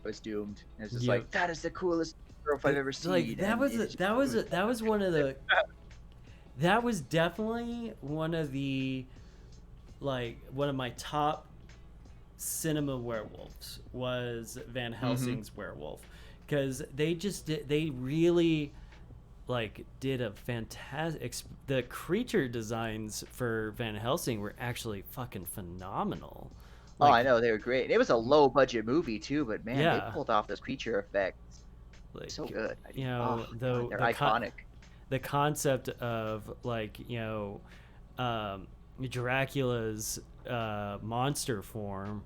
I was doomed. It was just like that is the coolest werewolf I've ever seen. Like that was one of the that was definitely one of the one of my top cinema werewolves was Van Helsing's werewolf, because they really did a fantastic. The creature designs for Van Helsing were actually fucking phenomenal. Oh, I know, they were great. It was a low budget movie too, but man, they pulled off those creature effects so good. God, they're iconic. The concept of Dracula's monster form,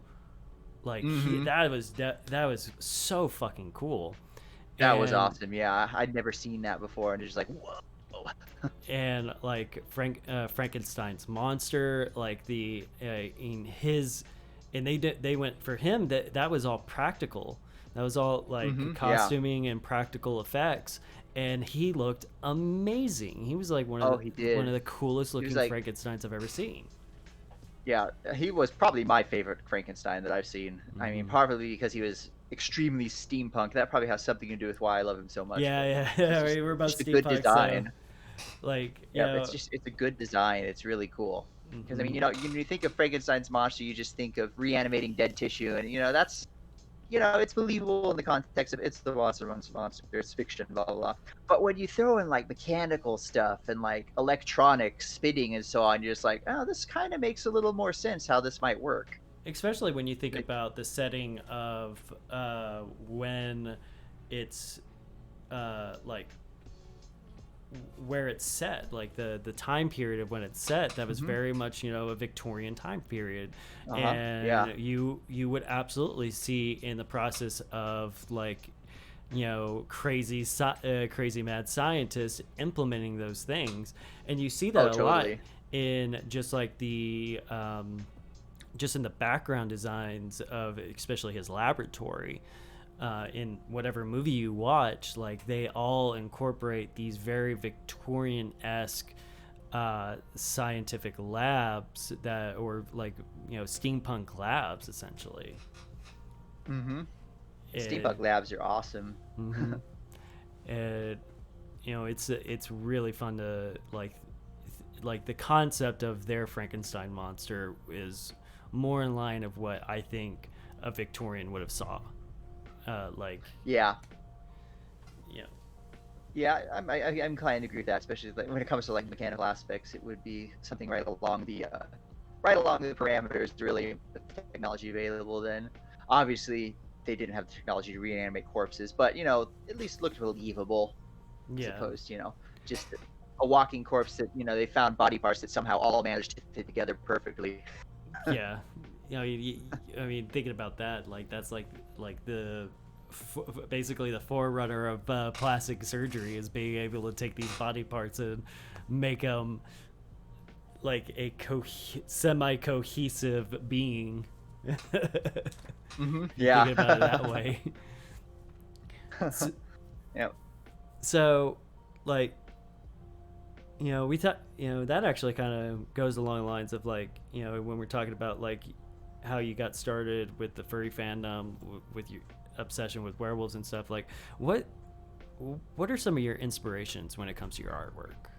that was so fucking cool. That was awesome. Yeah, I'd never seen that before, and it's just like, whoa. And Frankenstein's monster, they went for him. That was all practical. That was all costuming and practical effects, and he looked amazing. He was one of the coolest looking Frankensteins I've ever seen. Yeah, he was probably my favorite Frankenstein that I've seen. I mean, Mhm. probably because he was extremely steampunk. That probably has something to do with why I love him so much. Yeah, But yeah, he's yeah. just We're both just a good steampunk, so design. like Yep, it's a good design. It's really cool. Because I mean, hmm you think of Frankenstein's monster, you just think of reanimating dead tissue, and that's it's believable in the context of it's the monster, it's fiction, blah blah blah. But when you throw in like mechanical stuff and like electronics, spinning, and so on, you're just like, oh, this kind of makes a little more sense how this might work. especially when you think Like, about the setting of when it's like where it's set, like the time period of when it's set, that was mm-hmm. very much a Victorian time period, Yeah. and you would absolutely see in the process of like crazy mad scientists implementing those things, and you see that Oh, a lot totally. in just like the just in the background designs of especially his laboratory. In whatever movie you watch, like they all incorporate these very Victorian-esque scientific labs that, or like steampunk labs, essentially. Mm-hmm. It, Steampunk labs are awesome. mm-hmm. it, it's really fun to like the concept of their Frankenstein monster is more in line of what I think a Victorian would have saw. Like, Yeah. you know, Yeah, I'm inclined to agree with that, especially like when it comes to like mechanical aspects. It would be something right along the parameters, really, the technology available then. Obviously, they didn't have the technology to reanimate corpses, but at least looked believable, as yeah, opposed to just a walking corpse that they found body parts that somehow all managed to fit together perfectly. yeah. I mean, thinking about that, like that's like the basically the forerunner of plastic surgery is being able to take these body parts and make them like a semi-cohesive being. Mm-hmm. You thinking about it Yeah. that way. so, Yeah. so like we thought that actually kind of goes along the lines of like when we're talking about like how you got started with the furry fandom, with your obsession with werewolves and stuff. Like what are some of your inspirations when it comes to your artwork?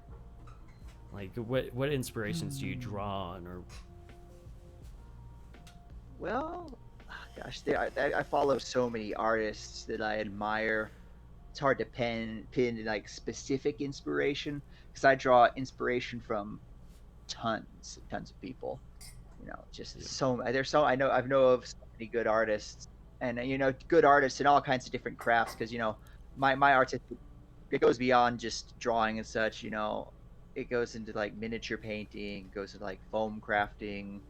Like what inspirations do you draw on? Or Well, gosh, I follow so many artists that I admire. It's hard to pin like specific inspiration because I draw inspiration from tons of people. Just I know of so many good artists, and good artists in all kinds of different crafts because my artistic, it goes beyond just drawing and such. It goes into like miniature painting, goes into like foam crafting,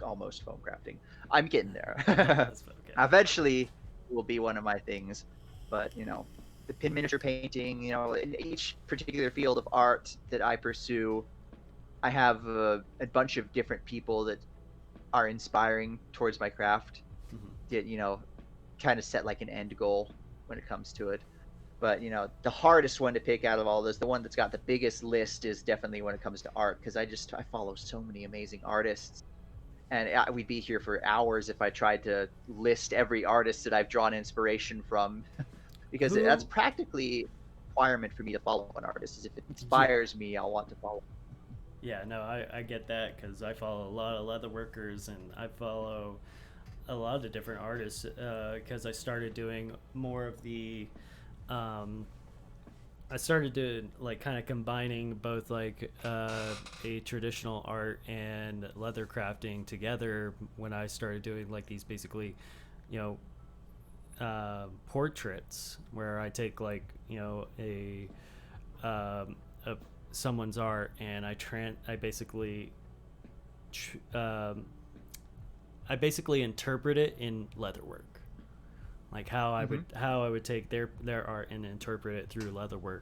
almost foam crafting. I'm getting there. that's okay. Eventually, it will be one of my things, but the pin miniature painting. In each particular field of art that I pursue, I have a bunch of different people that are inspiring towards my craft. Mhm. That kind of set like an end goal when it comes to it. But the hardest one to pick out of all this, the one that's got the biggest list, is definitely when it comes to art, because I follow so many amazing artists, and we'd be here for hours if I tried to list every artist that I've drawn inspiration from, because that's Who? practically a requirement for me to follow an artist. Is if it Yeah. inspires me, I'll want to follow. Yeah, no, I get that because I follow a lot of leather workers and I follow a lot of different artists because I started doing more of the I started doing like kind of combining both like a traditional art and leather crafting together when I started doing like these basically you know portraits where I take like a someone's art and I basically I basically interpret it in leatherwork, like Hmm. how I would take their art and interpret it through leatherwork,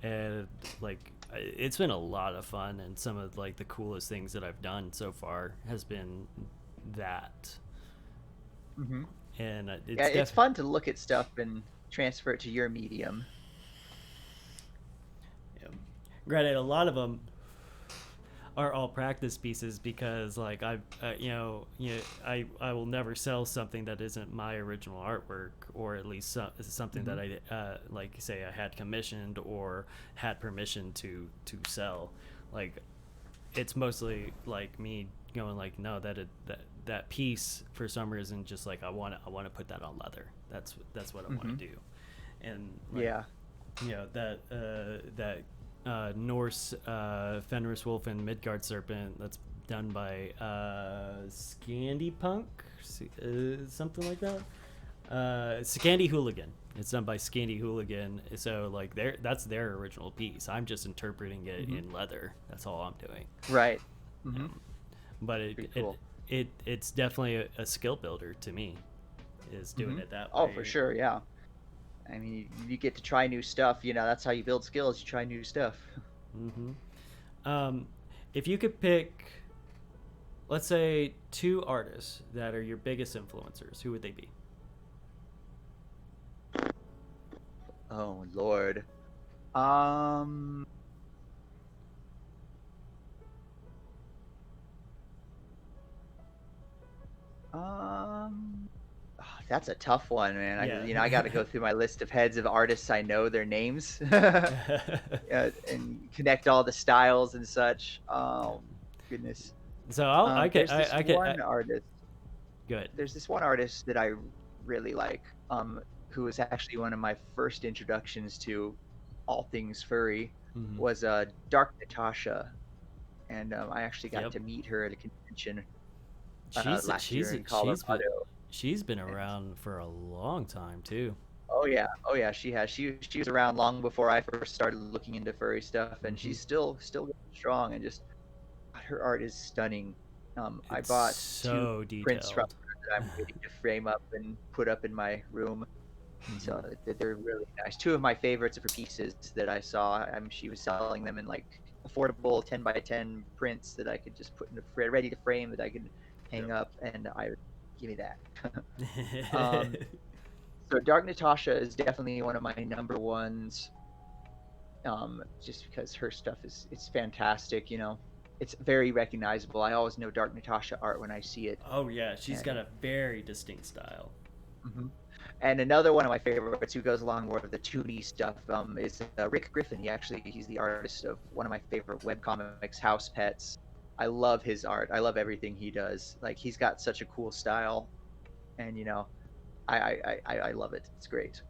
and like it's been a lot of fun, and some of like the coolest things that I've done so far has been that, Hmm. and Yeah, it's it's definitely fun to look at stuff and transfer it to your medium. granted are all practice pieces because like I will never sell something that isn't my original artwork, or at least something that I like say I had commissioned or had permission to sell. Like it's mostly like me going like, no, that piece for some reason just like I want to put that on leather. That's what I want to do. And like, Yeah. that Norse Fenris Wolf and Midgard Serpent that's done by Scandi Punk, something like that. Scandi Hooligan. It's done by Scandi Hooligan. So like that's their original piece. I'm just interpreting it in leather. That's all I'm doing. Right. But cool. it's definitely a skill builder to me. Is doing it that way. Oh, for sure. Yeah. I mean, you get to try new stuff. That's how you build skills. You try new stuff. If you could pick, let's say, 2 artists that are your biggest influencers, who would they be? Oh, Lord. That's a tough one, man. Yeah. I got to go through my list of heads of artists I know their names, and connect all the styles and such. Oh, goodness. So There's this one artist. Good. There's this one artist that I really like, who was actually one of my first introductions to all things furry, was Dark Natasha, and I actually got to meet her at a convention last year in Colorado. She's been around for a long time too. Oh yeah, she has. She was around long before I first started looking into furry stuff, and she's still going strong, and just her art is stunning. I bought so 2 prints from her that I'm waiting to frame up and put up in my room. So they're really nice. 2 of my favorites of her pieces that I saw. She was selling them in like affordable 10 by 10 prints that I could just put in ready to frame, that I could hang up, and I give me that. So Dark Natasha is definitely one of my number ones, just because her stuff it's fantastic. It's very recognizable. I always know Dark Natasha art when I see it. Oh yeah, she's got a very distinct style. And another one of my favorites, who goes along more with the 2D stuff, is Rick Griffin. He's the artist of one of my favorite webcomics, House Pets. I love his art. I love everything he does. Like, he's got such a cool style, and I love it. It's great.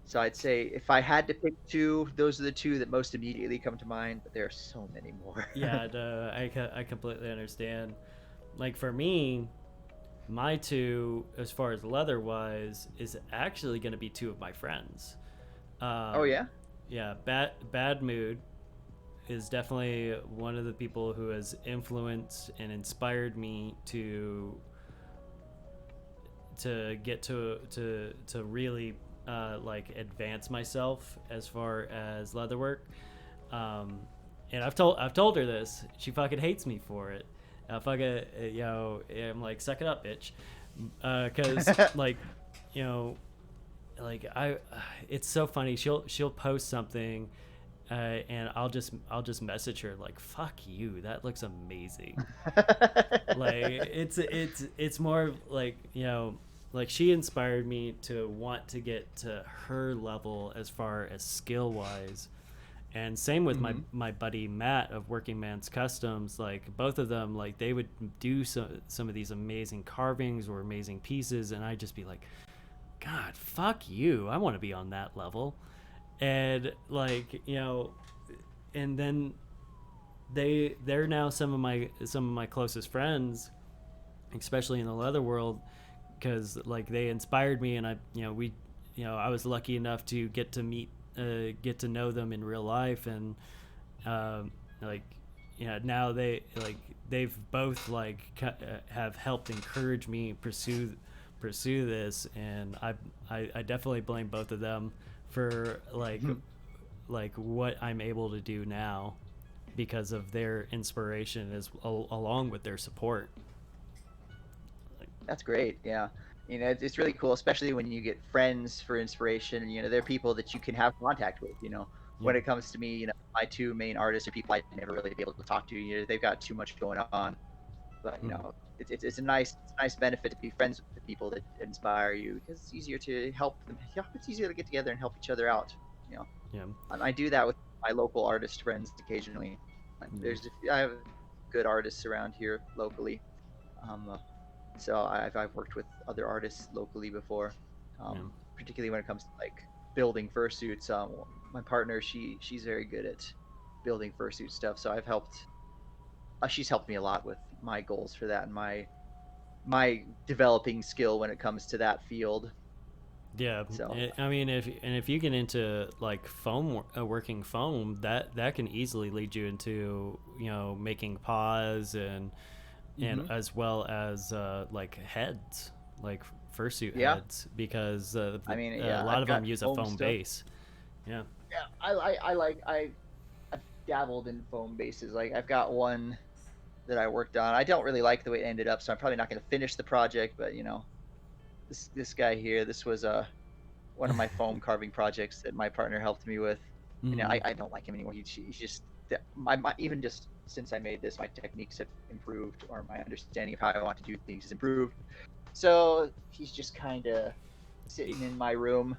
So I'd say if I had to pick 2, those are the 2 that most immediately come to mind. But there are so many more. Yeah, I completely understand. Like for me, my 2, as far as leather wise, is actually going to be 2 of my friends. Oh yeah. Yeah, Bad Mood is definitely one of the people who has influenced and inspired me to get to really like advance myself as far as leatherwork. And I've told her this. She fucking hates me for it. I'm like, suck it up, bitch. Cause like, like it's so funny. She'll post something, and I'll just message her like, fuck you, that looks amazing. Like it's more like, like she inspired me to want to get to her level as far as skill wise. And same with my buddy Matt of Working Man's Customs. Like both of them, like they would do some of these amazing carvings or amazing pieces, and I'd just be like, God, fuck you, I want to be on that level. And like, and then they're now some of my closest friends, especially in the leather world, because like they inspired me, and I was lucky enough to get to know them in real life, and now they've both have helped encourage me pursue this, and I definitely blame both of them for like what I'm able to do now because of their inspiration along with their support. That's great. Yeah. It's really cool, especially when you get friends for inspiration, and they're people that you can have contact with, when it comes to me, my two main artists are people I'd never really be able to talk to. They've got too much going on. But it's a nice benefit to be friends with the people that inspire you, because it's easier to help them. Yeah, it's easier to get together and help each other out. Yeah. And I do that with my local artist friends occasionally. I have good artists around here locally. So I've worked with other artists locally before, particularly when it comes to like building fursuits. My partner, she's very good at building fursuit stuff, so she's helped me a lot with my goals for that and my developing skill when it comes to that field. Yeah, So I mean, if you get into like foam, working foam, that can easily lead you into making paws and as well as like heads, like fursuit heads, because a lot of them use a foam base. Yeah. I've dabbled in foam bases. Like I've got one that I worked on. I don't really like the way it ended up, so I'm probably not going to finish the project. But this guy here, this was one of my foam carving projects that my partner helped me with. And I don't like him anymore. He's just even just since I made this, my techniques have improved, or my understanding of how I want to do things has improved. So he's just kind of sitting in my room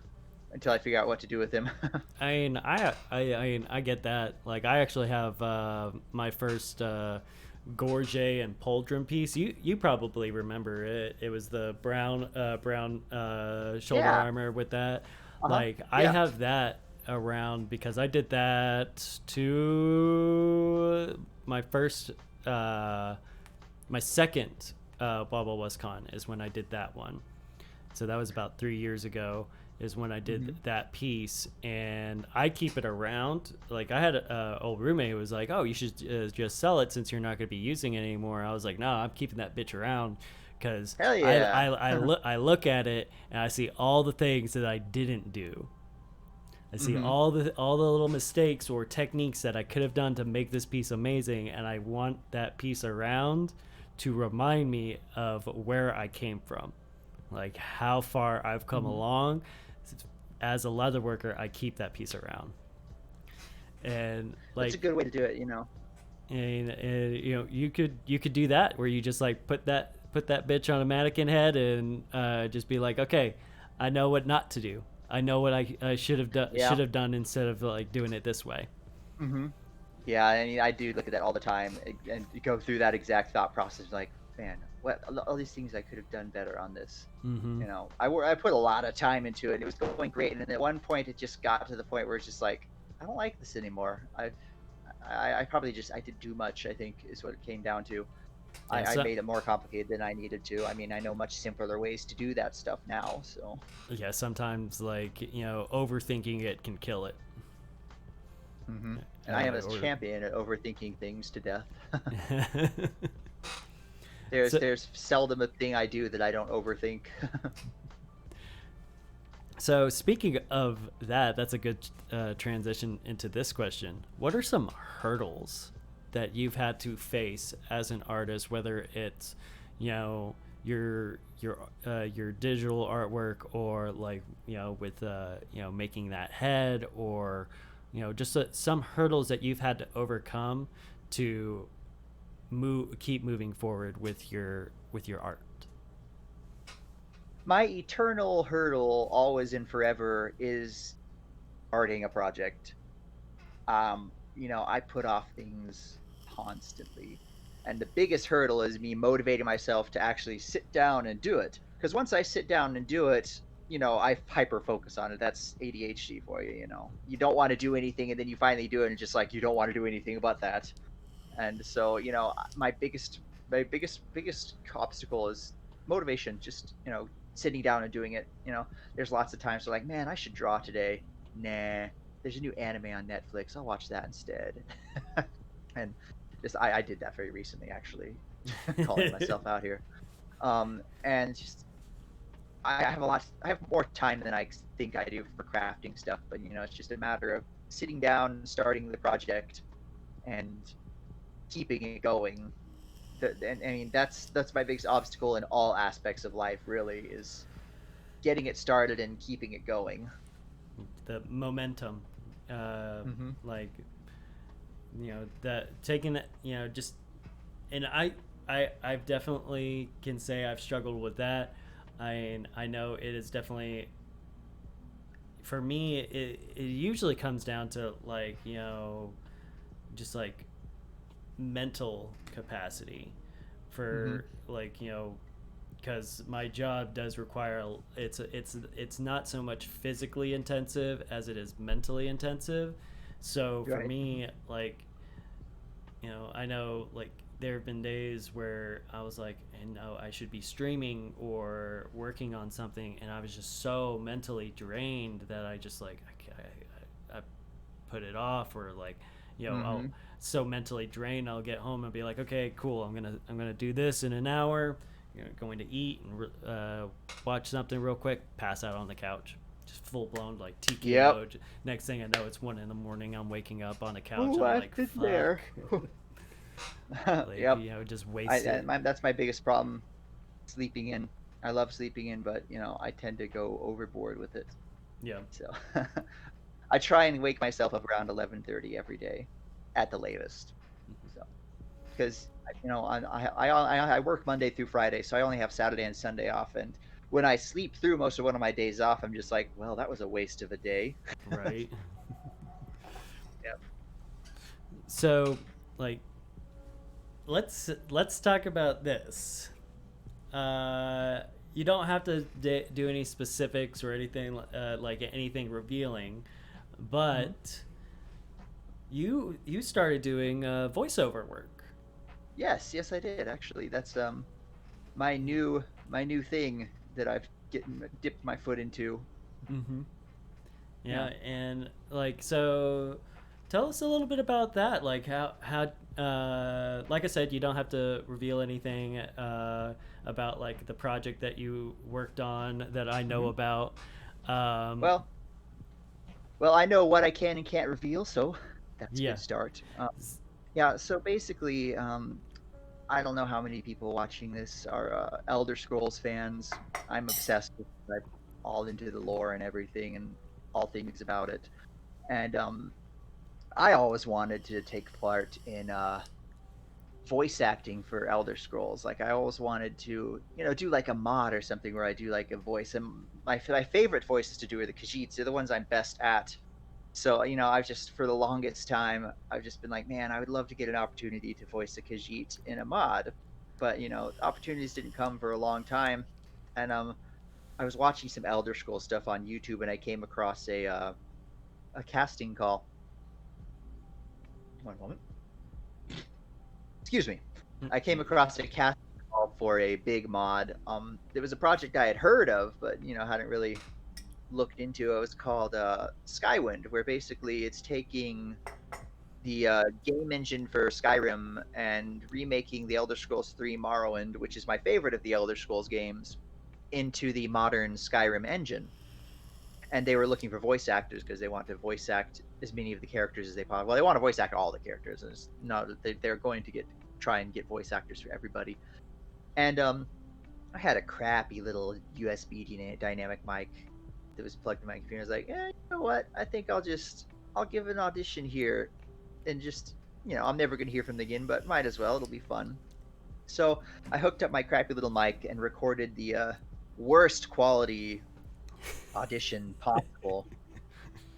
until I figure out what to do with him. I mean, I get that. Like, I actually have my first gorget and pauldron piece. You probably remember it. It was the brown shoulder armor with that. Like, I have that around because I did that to my first my second Bubble WestCon is when I did that one. So that was about 3 years ago is when I did that piece, and I keep it around. Like, I had a old roommate who was like, oh, you should just sell it since you're not going to be using it anymore. I was like, no, I'm keeping that bitch around because I look at it and I see all the things that I didn't do. I see all the little mistakes or techniques that I could have done to make this piece amazing, and I want that piece around to remind me of where I came from, like how far I've come along. As a leather worker, I keep that piece around, and like it's a good way to do it, And you could do that where you just like put that bitch on a mannequin head and just be like, okay, I know what not to do. I know what I should have done instead of like doing it this way. Yeah, I mean, I do look at that all the time and you go through that exact thought process, like, man, what all these things I could have done better on this. I put a lot of time into it. And it was going great, and then at one point it just got to the point where it's just like, I don't like this anymore. I probably I did too much, I think, is what it came down to. I made it more complicated than I needed to. I mean, I know much simpler ways to do that stuff now, so. Yeah, sometimes, like, overthinking it can kill it. And I am a champion at overthinking things to death. There's seldom a thing I do that I don't overthink. So speaking of that, that's a good transition into this question. What are some hurdles that you've had to face as an artist, whether it's your digital artwork, or like with making that head, or just some hurdles that you've had to overcome to keep moving forward with your art? My eternal hurdle, always and forever, is starting a project. I put off things constantly, and the biggest hurdle is me motivating myself to actually sit down and do it. Because once I sit down and do it, I hyper focus on it. That's ADHD for you. You don't want to do anything, and then you finally do it, and just like you don't want to do anything about that. And so, my biggest obstacle is motivation. Just sitting down and doing it. There's lots of times where like, man, I should draw today. Nah, there's a new anime on Netflix. I'll watch that instead. And just I did that very recently, actually, calling myself out here. And just I have more time than I think I do for crafting stuff. But it's just a matter of sitting down, starting the project, and keeping it going. And I mean, that's my biggest obstacle in all aspects of life, really, is getting it started and keeping it going. The momentum like, that taking that, just, and I've definitely can say I've struggled with that. I know it is definitely, for me, it usually comes down to, like, just like mental capacity for, like, because my job does require, it's not so much physically intensive as it is mentally intensive. So for me, like, I know, like, there have been days where I was like, I should be streaming or working on something, and I was just so mentally drained that I just, like, I put it off, or, like, I'll so mentally drained, I'll get home and be like, okay, cool, I'm gonna do this in an hour, going to eat and watch something real quick, pass out on the couch, just full blown, like, TKO. Next thing I know, it's 1 a.m. I'm waking up on the couch. Ooh, and I'm I've like, been fuck. there. Like, just wasted. That's my biggest problem, sleeping in. I love sleeping in, but I tend to go overboard with it. Yeah. So I try and wake myself up around 11:30 every day, at the latest. So, because I work Monday through Friday, so I only have Saturday and Sunday off, and when I sleep through most of one of my days off, I'm just like, well, that was a waste of a day. Right. Yep. So, like, let's talk about this. You don't have to do any specifics or anything, like anything revealing, but you started doing voiceover work. Yes, I did actually. That's my new thing that I've dipped my foot into. Yeah, and, like, so tell us a little bit about that. Like, how like I said, you don't have to reveal anything about, like, the project that you worked on that I know about. Well, I know what I can and can't reveal, so that's a good start. So basically, I don't know how many people watching this are Elder Scrolls fans. I'm obsessed with it. I'm all into the lore and everything and all things about it. And I always wanted to take part in voice acting for Elder Scrolls. Like, I always wanted to, do like a mod or something where I do like a voice. And my favorite voices to do are the Khajiits. They're the ones I'm best at. So, I've just, for the longest time, I've just been like, man, I would love to get an opportunity to voice a Khajiit in a mod. But, opportunities didn't come for a long time. And I was watching some Elder Scrolls stuff on YouTube, and I came across a casting call. One moment. Excuse me. I came across a casting call for a big mod. It was a project I had heard of, but hadn't really looked into. It was called Skywind, where basically it's taking the game engine for Skyrim and remaking the Elder Scrolls 3 Morrowind, which is my favorite of the Elder Scrolls games, into the modern Skyrim engine. And they were looking for voice actors because they want to voice act as many of the characters as they possibly. Well, they want to voice act all the characters, and it's not they're going to try and get voice actors for everybody. And I had a crappy little USB dynamic mic that was plugged in my computer. I was like, you know what? I think I'll give an audition here, and just I'm never gonna hear from them again, but might as well. It'll be fun. So I hooked up my crappy little mic and recorded the worst quality audition possible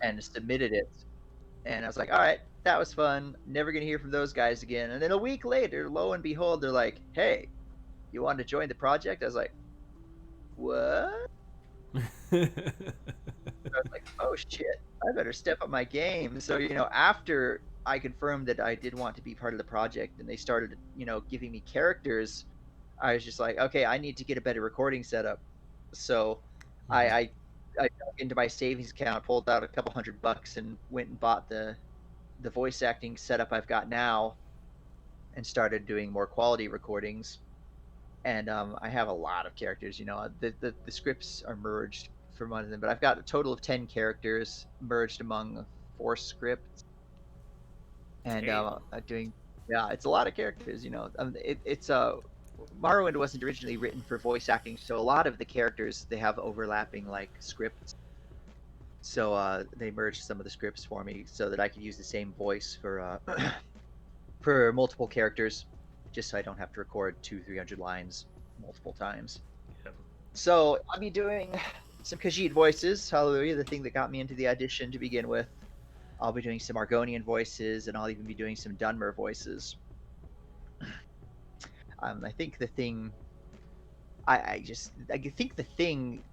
and submitted it. And I was like, all right, that was fun. Never gonna hear from those guys again. And then a week later, lo and behold, they're like, hey, you want to join the project? I was like, what? I was like, oh shit, I better step up my game. So after I confirmed that I did want to be part of the project and they started giving me characters, I was just like, okay, I need to get a better recording setup. So I dug into my savings account, pulled out a couple $100 and went and bought the voice acting setup I've got now and started doing more quality recordings. And I have a lot of characters. The scripts are merged for one of them, but I've got a total of 10 characters merged among 4 scripts. And it's a lot of characters. It's Morrowind wasn't originally written for voice acting, so a lot of the characters, they have overlapping like scripts. So they merged some of the scripts for me so that I could use the same voice for for multiple characters, just so I don't have to record 200-300 lines multiple times. Yep. So I'll be doing some Khajiit voices. Hallelujah, the thing that got me into the audition to begin with. I'll be doing some Argonian voices, and I'll even be doing some Dunmer voices. I think the thing, I think the thing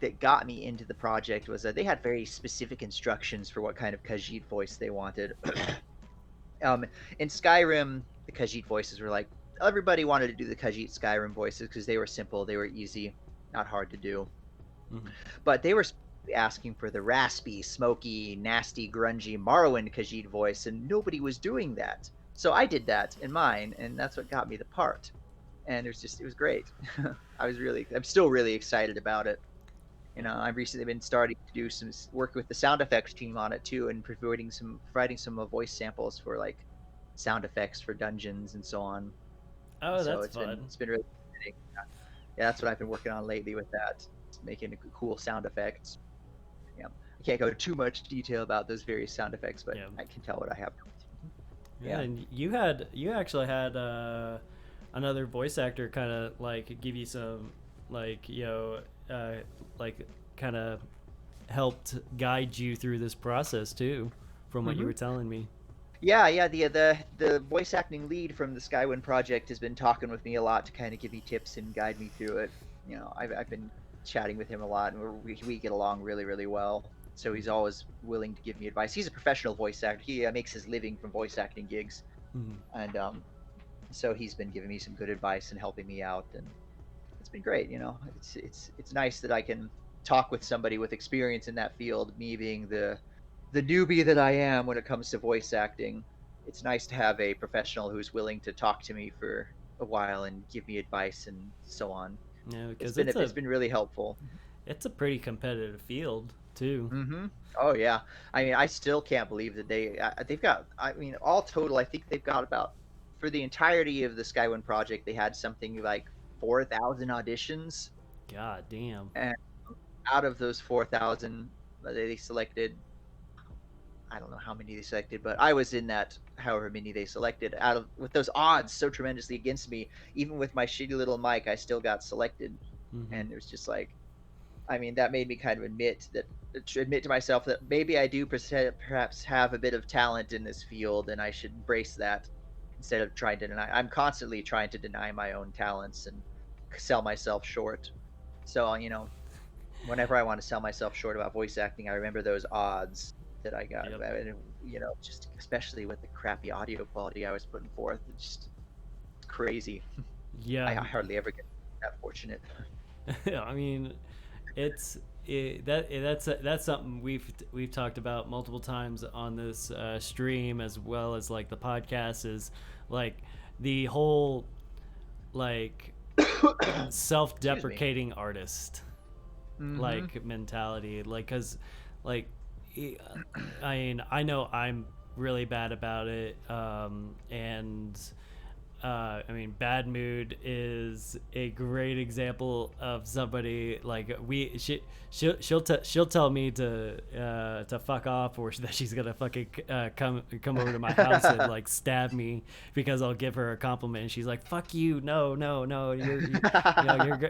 that got me into the project was that they had very specific instructions for what kind of Khajiit voice they wanted. um, in Skyrim, the Khajiit voices were like everybody wanted to do the Khajiit Skyrim voices because they were simple, they were easy, not hard to do. Mm-hmm. But they were asking for the raspy, smoky, nasty, grungy Morrowind Khajiit voice, and nobody was doing that. So I did that in mine, and that's what got me the part. And it was great. I'm still really excited about it. You know, I've recently been starting to do some work with the sound effects team on it too, and providing some voice samples for like sound effects for dungeons and so on. Oh, So that's fun. it's been really exciting. Yeah, that's what I've been working on lately with that, making cool sound effects. Yeah, I can't go into too much detail about those various sound effects, but Yeah. I can tell what I have. Yeah, and you actually had another voice actor kind of like give you some like like kind of helped guide you through this process too, from what you were telling me. Yeah. The voice acting lead from the Skywind project has been talking with me a lot to kind of give me tips and guide me through it. You know, I've been chatting with him a lot, and we get along really, really well. So he's always willing to give me advice. He's a professional voice actor. He makes his living from voice acting gigs, Mm-hmm. and so he's been giving me some good advice and helping me out, and it's been great. You know, it's nice that I can talk with somebody with experience in that field. Me being the newbie that I am when it comes to voice acting, it's nice to have a professional who's willing to talk to me for a while and give me advice and so on. Yeah, because It's been really helpful. it's a pretty competitive field too. Mm-hmm. Oh yeah. I mean, I still can't believe that they've got. I mean, all total, I think they've got about for the entirety of the Skywind project, they had something like 4,000 auditions, God damn. and out of those 4,000, they selected. I don't know how many they selected, but I was in that however many they selected. Out of with those odds so tremendously against me, even with my shitty little mic, I still got selected, Mm-hmm. and it was just like, I mean, that made me kind of admit to myself that maybe I do perhaps have a bit of talent in this field, and I should embrace that instead of trying to deny. I'm constantly trying to deny my own talents and sell myself short. So you know, whenever I want to sell myself short about voice acting, I remember those odds that I got. Yep. And, you know, just especially with the crappy audio quality I was putting forth, it's just crazy. Yeah. I hardly ever get that fortunate. I mean, that's something we've talked about multiple times on this stream as well as like the podcast is like the whole like self-deprecating artist like mentality, like because like I mean I know I'm really bad about it, and I mean, Bad Mood is a great example of somebody like she'll tell me to fuck off, or that she's gonna fucking come over to my house and like stab me because I'll give her a compliment, and she's like, "Fuck you, no,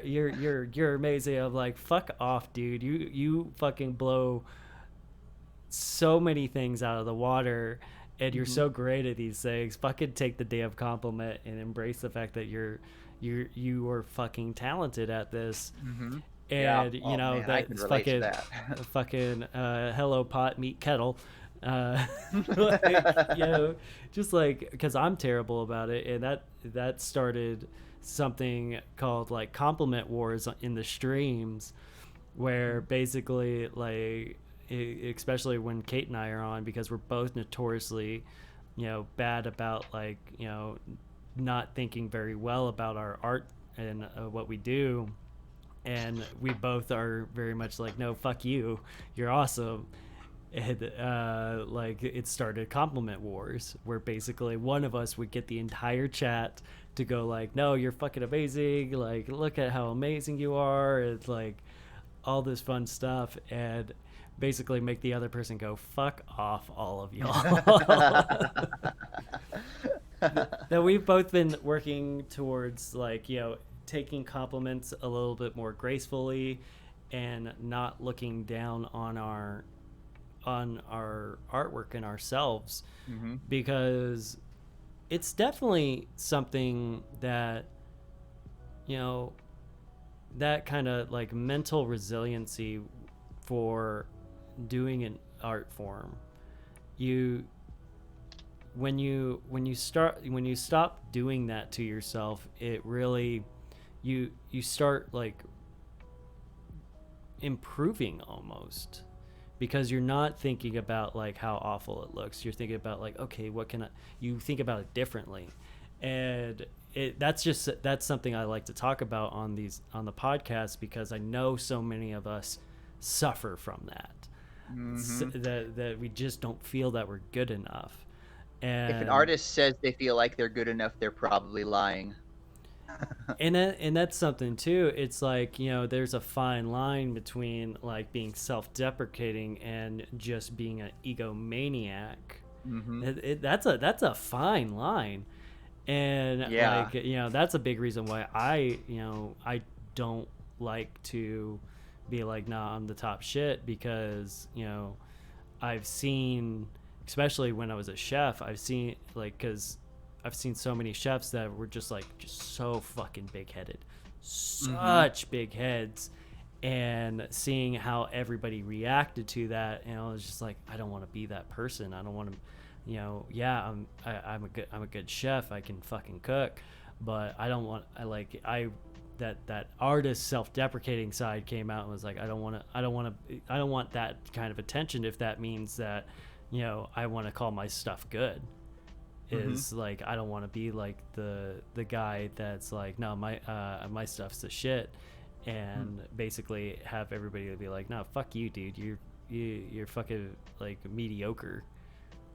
you're amazing." I'm like, "Fuck off, dude. You fucking blow so many things out of the water." And you're so great at these things. Fucking take the damn compliment and embrace the fact that you are fucking talented at this. And Yeah. you know, Man, I can that's relate to fucking that. fucking hello pot meet kettle. Like, you know, just like because I'm terrible about it, and that started something called like compliment wars in the streams, where basically like especially when Kate and I are on, because we're both notoriously, you know, bad about like, you know, not thinking very well about our art and what we do, and we both are very much like, no, fuck you, you're awesome. And like it started compliment wars, where basically one of us would get the entire chat to go like, no, you're fucking amazing, like look at how amazing you are, it's like all this fun stuff. And basically make the other person go, fuck off, all of y'all. That we've both been working towards, like, taking compliments a little bit more gracefully and not looking down on our artwork and ourselves, because it's definitely something that, that kind of like mental resiliency for doing an art form. When you stop doing that to yourself, it really, you start like improving almost, because you're not thinking about like how awful it looks. You're thinking about like, okay, you think about it differently. And that's something I like to talk about on the podcast, because I know so many of us suffer from that. That we just don't feel that we're good enough. And if an artist says they feel like they're good enough, they're probably lying. and that's something too. It's like, there's a fine line between like being self-deprecating and just being an egomaniac. That's a fine line. And like, that's a big reason why I don't like to be like, nah, I'm the top shit, because I've seen, especially when I was a chef, I've seen so many chefs that were just so fucking big-headed, such big heads, and seeing how everybody reacted to that, and I was just like, I don't want to be that person. I don't want to, I'm a good chef. I can fucking cook, but I don't want. That artist self-deprecating side came out and was like, I don't want that kind of attention if that means that, I want to call my stuff good. Is like, I don't want to be like the guy that's like, no, my stuff's the shit, and basically have everybody be like, no, fuck you, dude, you're fucking like mediocre.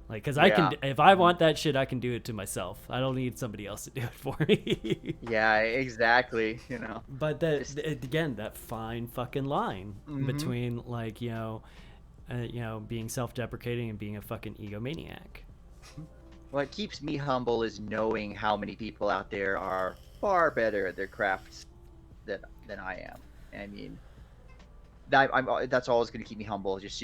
Like, because I can, if I want that shit, I can do it to myself. I don't need somebody else to do it for me. Yeah, exactly. But again, that fine fucking line between like, being self-deprecating and being a fucking egomaniac. What keeps me humble is knowing how many people out there are far better at their crafts than I am. I mean, that's always going to keep me humble. Just,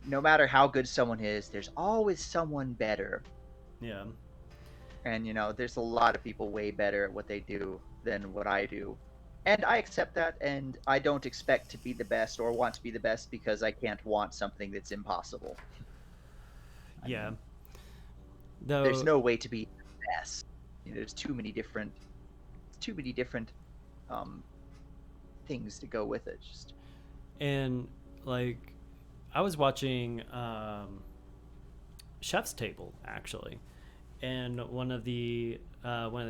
no matter how good someone is, there's always someone better. Yeah. And, there's a lot of people way better at what they do than what I do. And I accept that, and I don't expect to be the best or want to be the best, because I can't want something that's impossible. Yeah. There's no way to be the best. There's too many different things to go with it. And like, I was watching Chef's Table, actually, and one of the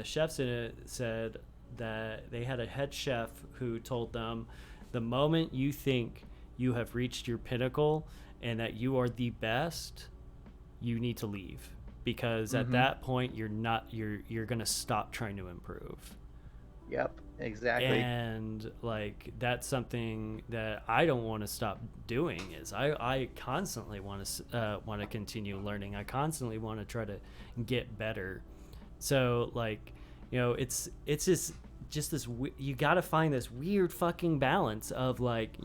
chefs in it said that they had a head chef who told them, the moment you think you have reached your pinnacle and that you are the best, you need to leave, because at that point you're gonna stop trying to improve. Yep, exactly. And like, that's something that I don't want to stop doing. Is I constantly want to continue learning. I constantly want to try to get better. So like, it's just this, you got to find this weird fucking balance of like,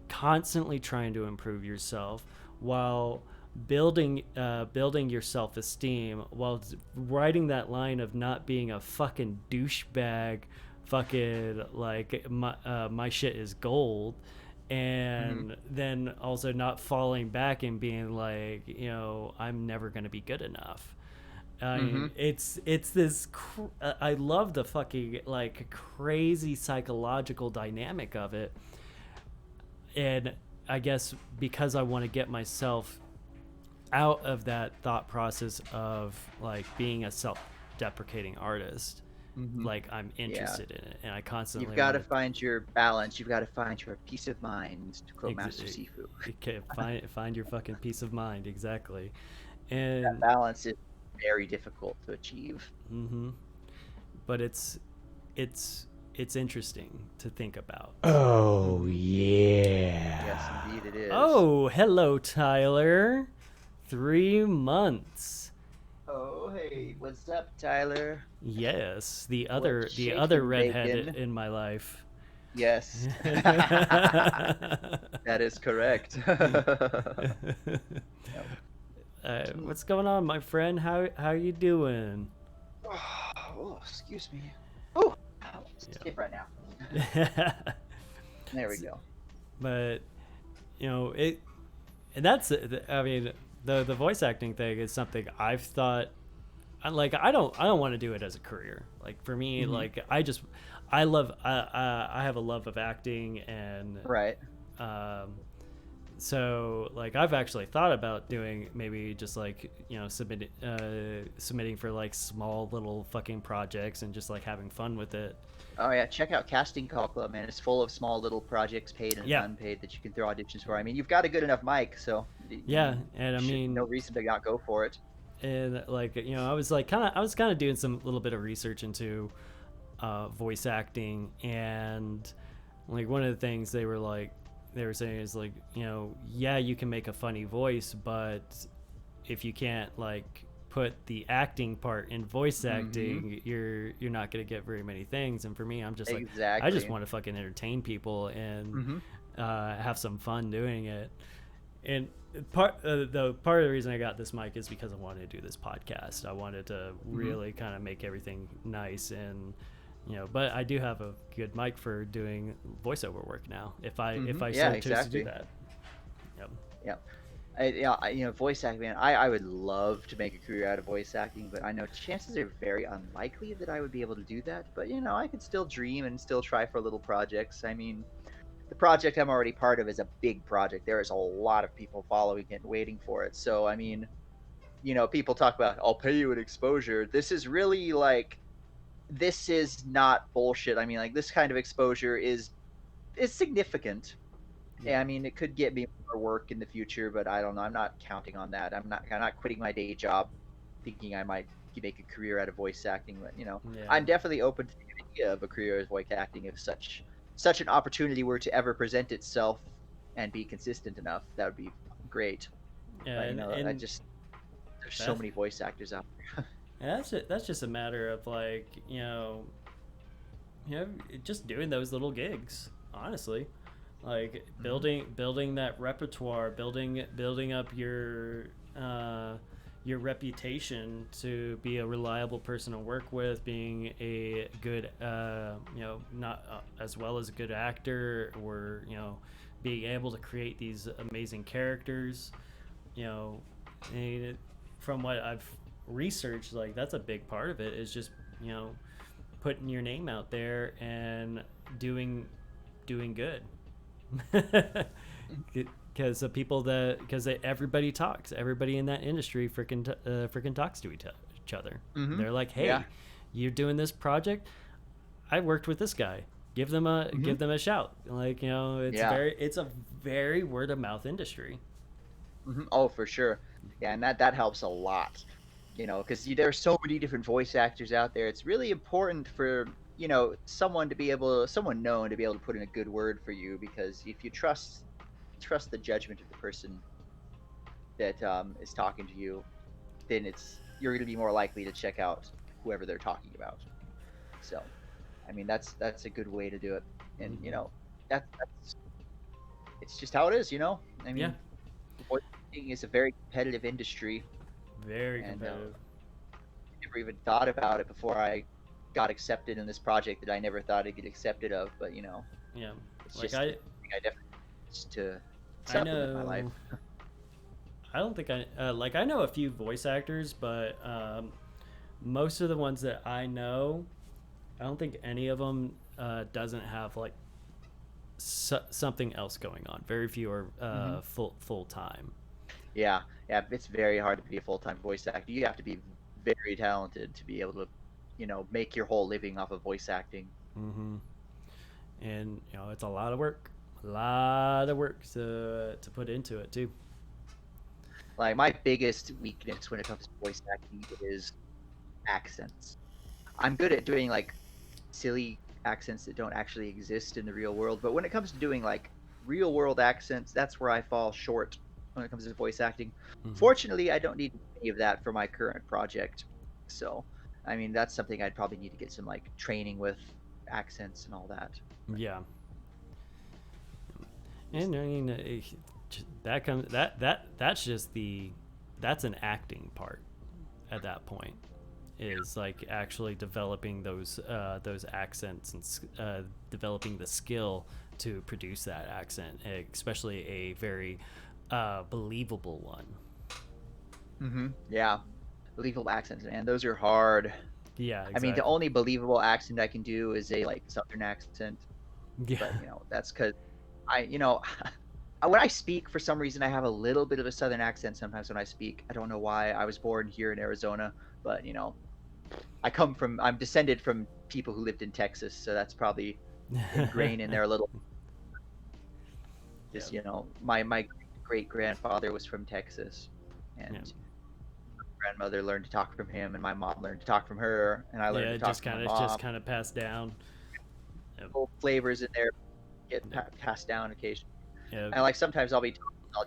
constantly trying to improve yourself while building your self-esteem, while riding that line of not being a fucking douchebag, fucking like, my shit is gold, and then also not falling back and being like, I'm never gonna be good enough. I mean, it's this I love the fucking like crazy psychological dynamic of it, and I guess because I want to get myself out of that thought process of like being a self-deprecating artist, like, I'm interested in it, and I constantly you've got to find your balance. You've got to find your peace of mind, to quote Master Sifu. Okay, find your fucking peace of mind, exactly. And that balance is very difficult to achieve. But it's it's interesting to think about. Oh yeah. Yes, indeed it is. Oh, hello, Tyler. 3 months. Oh, hey, what's up, Tyler? Yes, the What's other shaking, redhead bacon? in my life. Yes, that is correct. What's going on, my friend? How you doing? Oh, excuse me. Oh, skip right now. There we go. But it, and that's I mean the voice acting thing is something I've thought. I don't want to do it as a career. Like for me, like I love I have a love of acting, and Right. so like I've actually thought about doing maybe just like submitting for like small little fucking projects and just like having fun with it. Oh yeah, check out Casting Call Club, man. It's full of small little projects, paid and Yeah. unpaid, that you can throw auditions for. I mean, you've got a good enough mic, so Yeah, and I mean, no reason to not go for it. and like I was kind of doing some little bit of research into voice acting, and like one of the things they were saying is like, yeah, you can make a funny voice, but if you can't like put the acting part in voice acting, you're not going to get very many things. And for me, I'm just like, I just want to fucking entertain people and have some fun doing it. And part of the reason I got this mic is because I wanted to do this podcast. I wanted to really kind of make everything nice, and but I do have a good mic for doing voiceover work now. If I so choose to do that. Yep. Voice acting, man. I would love to make a career out of voice acting, but I know chances are very unlikely that I would be able to do that. But I could still dream and still try for little projects. I mean, the project I'm already part of is a big project. There is a lot of people following it and waiting for it. So I mean, people talk about, I'll pay you an exposure. This is really like, this is not bullshit. I mean, like, this kind of exposure is significant. Yeah, I mean, it could get me more work in the future, but I don't know. I'm not counting on that. I'm not quitting my day job thinking I might make a career out of voice acting. But I'm definitely open to the idea of a career as voice acting if such an opportunity were to ever present itself and be consistent enough. That would be great. Yeah, but, there's so many voice actors out there. And that's just a matter of like just doing those little gigs, honestly, like building that repertoire, building up your reputation to be a reliable person to work with, being a good not as well as a good actor, or being able to create these amazing characters. And from what I've researched, like that's a big part of it, is just putting your name out there and doing good. Because everybody in that industry freaking talks to each other. They're like, hey, you're doing this project, I worked with this guy, give them a shout. Like it's a very word of mouth industry. Oh, for sure. Yeah, and that helps a lot. Because there are so many different voice actors out there. It's really important for someone known to be able to put in a good word for you, because if you trust the judgment of the person that is talking to you, then you're going to be more likely to check out whoever they're talking about. So, I mean, that's a good way to do it, and that's it's just how it is. I mean, voice acting is a very competitive industry. Very competitive. I never even thought about it before I got accepted in this project that I never thought I'd get accepted of. But it's like just I definitely just to supplement my life. I don't think I know a few voice actors, but most of the ones that I know, I don't think any of them doesn't have like something else going on. Very few are full time. Yeah, it's very hard to be a full-time voice actor. You have to be very talented to be able to, make your whole living off of voice acting. And it's a lot of work to put into it too. Like, my biggest weakness when it comes to voice acting is accents. I'm good at doing like silly accents that don't actually exist in the real world. But when it comes to doing like real world accents, that's where I fall short when it comes to voice acting. Fortunately, I don't need any of that for my current project. So, I mean, that's something I'd probably need to get some like training with accents and all that. Yeah. And I mean, that's just that's an acting part at that point, is like actually developing those accents and developing the skill to produce that accent, especially a very believable one. Yeah, believable accents, man. Those are hard. Yeah, exactly. I mean, the only believable accent I can do is a like Southern accent. Yeah. But that's because when I speak, for some reason, I have a little bit of a Southern accent sometimes when I speak. I don't know why. I was born here in Arizona, but I'm descended from people who lived in Texas, so that's probably ingrained in there a little. Just my great grandfather was from Texas, and my grandmother learned to talk from him, and my mom learned to talk from her, and I learned to talk from my mom. It's just kind of passed down. Little flavors in there get passed down occasionally. Yeah. And like sometimes I'll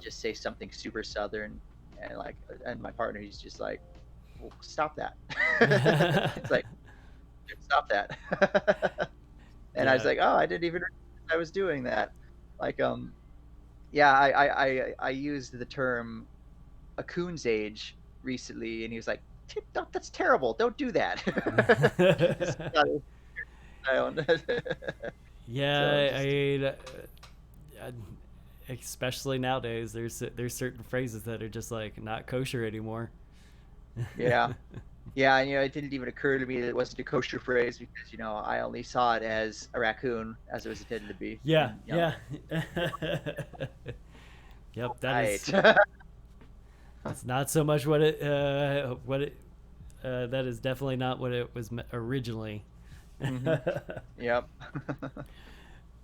just say something super Southern, and my partner, he's just like, well, stop that. It's like, stop that. And I was like, oh, I didn't even realize I was doing that. Like, I used the term a coon's age recently, and he was like, that's terrible. Don't do that. Yeah, especially nowadays, there's certain phrases that are just like not kosher anymore. Yeah, and it didn't even occur to me that it wasn't a kosher phrase because I only saw it as a raccoon, as it was intended to be. Yeah, and, Yep, right. That's not so much what it that is definitely not what it was originally. Yep.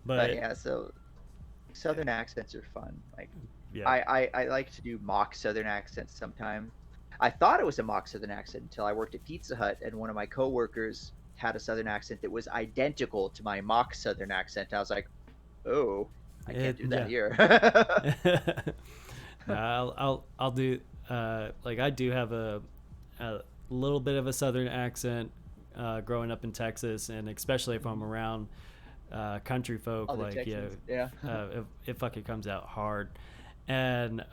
But yeah, so Southern accents are fun. Like, yeah. I like to do mock Southern accents sometimes. I thought it was a mock Southern accent until I worked at Pizza Hut, and one of my coworkers had a Southern accent that was identical to my mock Southern accent. I was like, oh, I can't do that here. I'll do like I do have a little bit of a Southern accent growing up in Texas, and especially if I'm around country folk, it fucking comes out hard. And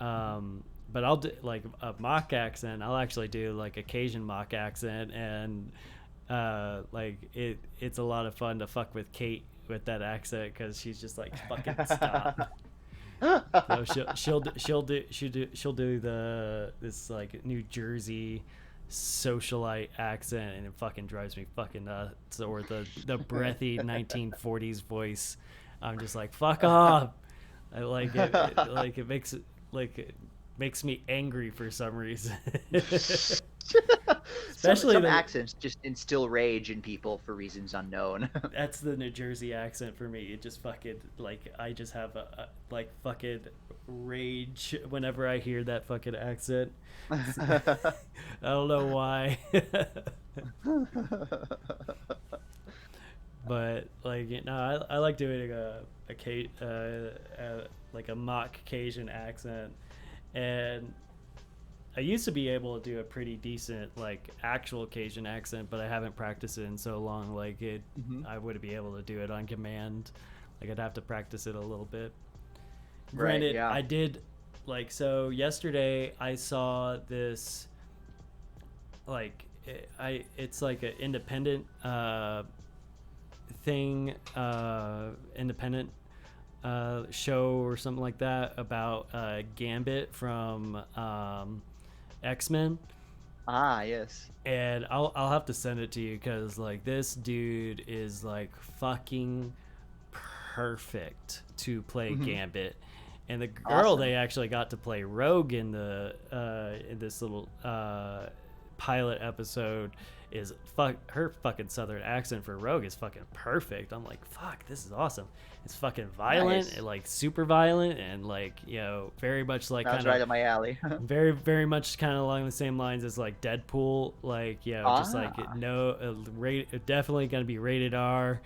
but I'll do like a mock accent. I'll actually do like a Cajun mock accent, and like it's a lot of fun to fuck with Kate with that accent because she's just like, fucking stop. So she'll do this like New Jersey socialite accent, and it fucking drives me fucking nuts. Or the breathy 1940s voice. I'm just like, fuck off. I like it. It makes me angry for some reason. Especially some accents just instill rage in people for reasons unknown. That's the New Jersey accent for me. It just fucking like I just have a like fucking rage whenever I hear that fucking accent. I don't know why. But like I like doing like a mock Cajun accent, and I used to be able to do a pretty decent like actual Cajun accent, but I haven't practiced it in so long. Like I wouldn't be able to do it on command. Like I'd have to practice it a little bit. Granted, yeah. I did so yesterday I saw this like it's like an independent thing, independent show or something like that about Gambit from X-Men. Ah, yes. And I'll have to send it to you because like this dude is like fucking perfect to play Gambit. And the girl they actually got to play Rogue in the in this little pilot episode is her fucking Southern accent for Rogue is fucking perfect. I'm like, fuck, this is awesome. It's fucking violent, and like super violent, and like very much like that's right up my alley. very very much kind of along the same lines as like Deadpool, like just like definitely gonna be rated R.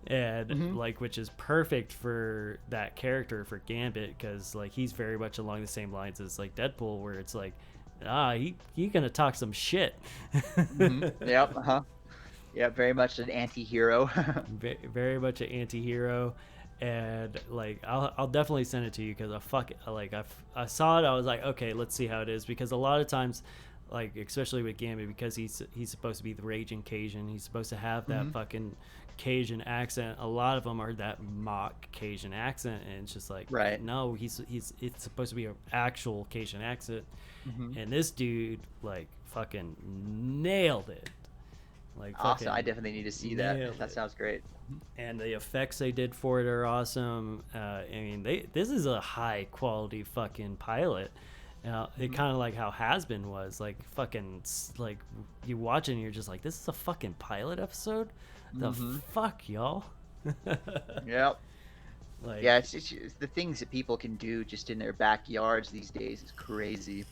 and like, which is perfect for that character, for Gambit, because like he's very much along the same lines as like Deadpool, where it's like, he gonna talk some shit. Yep. Yeah, very much an anti-hero. Very much an anti-hero. And like, I'll definitely send it to you, because I saw it, I was like, okay, let's see how it is, because a lot of times, like especially with Gambit, because he's supposed to be the raging Cajun, he's supposed to have that fucking Cajun accent. A lot of them are that mock Cajun accent, and it's just like, Right. no, it's supposed to be an actual Cajun accent. And this dude like fucking nailed it. Like, awesome. I definitely need to see that. That sounds great. And the effects they did for it are awesome. I mean, this is a high quality fucking pilot. It kind of like how Has-Been was, like fucking, like you watch it and you're just like, this is a fucking pilot episode. The fuck, y'all. Yep. Like, Yeah, it's the things that people can do just in their backyards these days is crazy.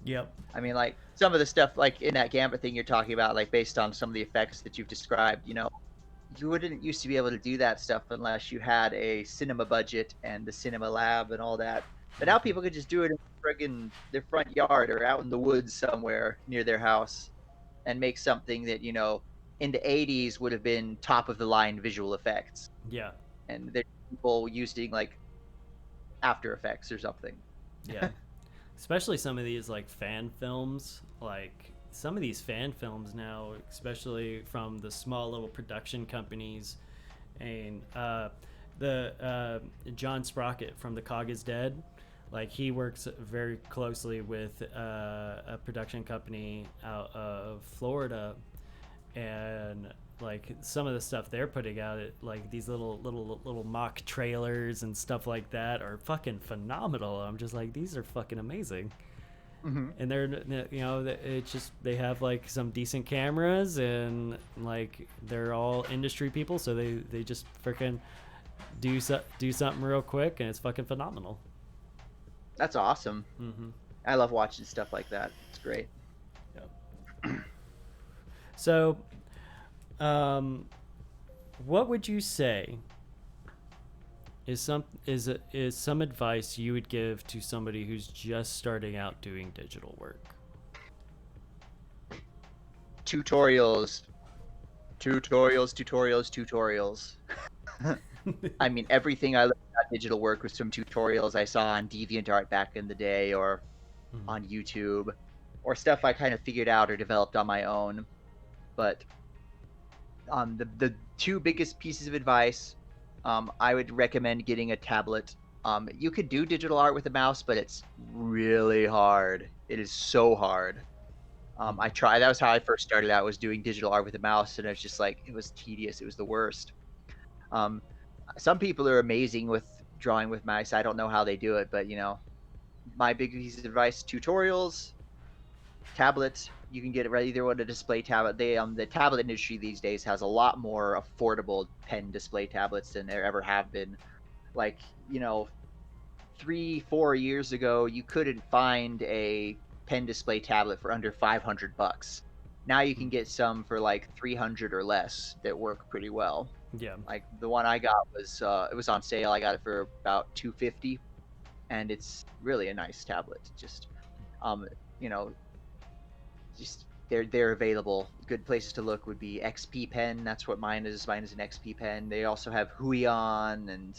Yep. I mean, like some of the stuff like in that Gambit thing you're talking about, like based on some of the effects that you've described, you wouldn't used to be able to do that stuff unless you had a cinema budget and the cinema lab and all that. But now people could just do it in friggin' their front yard or out in the woods somewhere near their house and make something that, in the 80s would have been top of the line visual effects. Yeah. And there's people using like After Effects or something. Yeah. Especially some of these like fan films, like some of these fan films now, especially from the small little production companies, and the John Sprocket from The Cog is Dead, like he works very closely with a production company out of Florida, and like some of the stuff they're putting out, like these little mock trailers and stuff like that, are fucking phenomenal. I'm just like, these are fucking amazing. And they're, it's just, they have like some decent cameras, and like they're all industry people, so they just freaking do something real quick, and it's fucking phenomenal. That's awesome. I love watching stuff like that. It's great. Yep. So what would you say is some advice you would give to somebody who's just starting out doing digital work? Tutorials. I mean, everything I learned about digital work was from tutorials I saw on DeviantArt back in the day, or on YouTube, or stuff I kind of figured out or developed on my own. But the two biggest pieces of advice, I would recommend getting a tablet. You could do digital art with a mouse, but it's really hard. It is so hard. I tried. That was how I first started out, was doing digital art with a mouse, and it was just like, it was tedious. It was the worst. Some people are amazing with drawing with mice. I don't know how they do it, but my big piece of advice: tutorials, tablets. You can get it right either on a display tablet. The tablet industry these days has a lot more affordable pen display tablets than there ever have been. Like, 3-4 years ago, you couldn't find a pen display tablet for under $500. Now you can get some for like $300 or less that work pretty well. Yeah. Like the one I got was it was on sale. I got it for about $250, and it's really a nice tablet. Just just they're available. Good places to look would be XP Pen. That's what mine is. Mine is an XP Pen. They also have Huion, and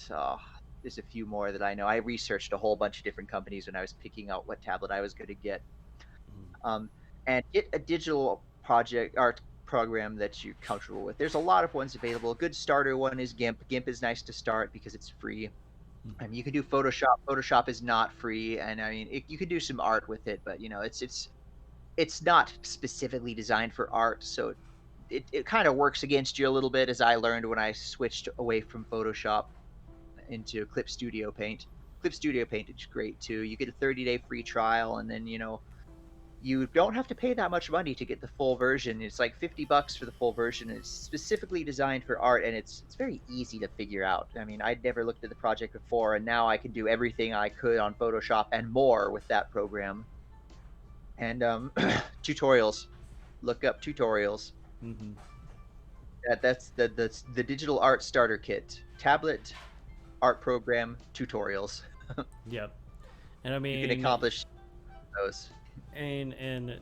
there's a few more that I know. I researched a whole bunch of different companies when I was picking out what tablet I was going to get. And get a digital project art program that you're comfortable with. There's a lot of ones available. A good starter one is GIMP. GIMP is nice to start because it's free. I mean, you can do Photoshop. Photoshop is not free, and I mean, you can do some art with it, but it's not specifically designed for art, so it kind of works against you a little bit, as I learned when I switched away from Photoshop into Clip Studio Paint. Clip Studio Paint is great too. You get a 30-day free trial, and then you don't have to pay that much money to get the full version. It's like $50 for the full version. It's specifically designed for art, and it's very easy to figure out. I mean, I'd never looked at the project before, and now I can do everything I could on Photoshop and more with that program. And tutorials. Look up tutorials. That's the digital art starter kit. Tablet, art program, tutorials. Yep. And I You can mean, accomplish those. and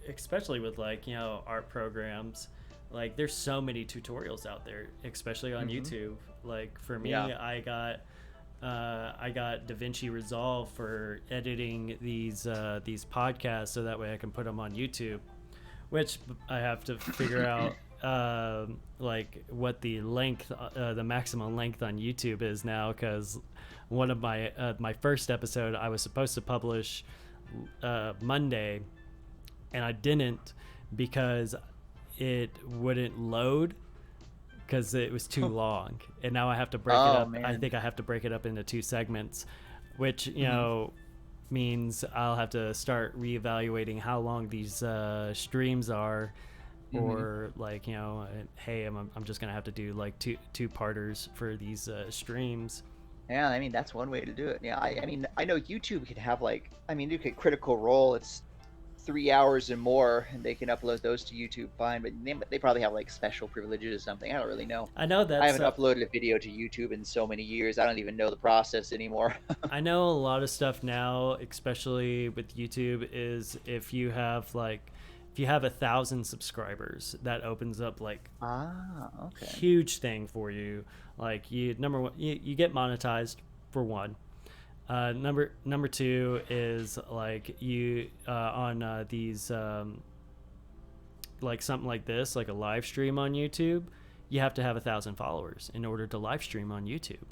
especially with like, you know, art programs, like there's so many tutorials out there, especially on YouTube. Like for me, Yeah. I got DaVinci Resolve for editing these podcasts, so that way I can put them on YouTube, which I have to figure out like what the length, the maximum length on YouTube is now, because one of my first episode I was supposed to publish Monday, and I didn't because it wouldn't load because it was too long, and now I have to break it up. Man. I think I have to break it up into 2 segments, which you know means I'll have to start reevaluating how long these streams are, or like, you know, hey, I'm just gonna have to do like two parters for these streams. Yeah, I mean that's one way to do it. Yeah, I mean I know YouTube could have like, I mean, you could Critical Role. It's 3 hours and more, and they can upload those to YouTube fine. But they probably have like special privileges or something. I don't really know. I know that I haven't uploaded a video to YouTube in so many years. I don't even know the process anymore. I know a lot of stuff now, especially with YouTube, is if you have 1,000 subscribers, that opens up like Okay. huge thing for you. Like number one, you get monetized for one. Number two is like you on these like something like this, like a live stream on YouTube, you have to have 1,000 followers in order to live stream on YouTube.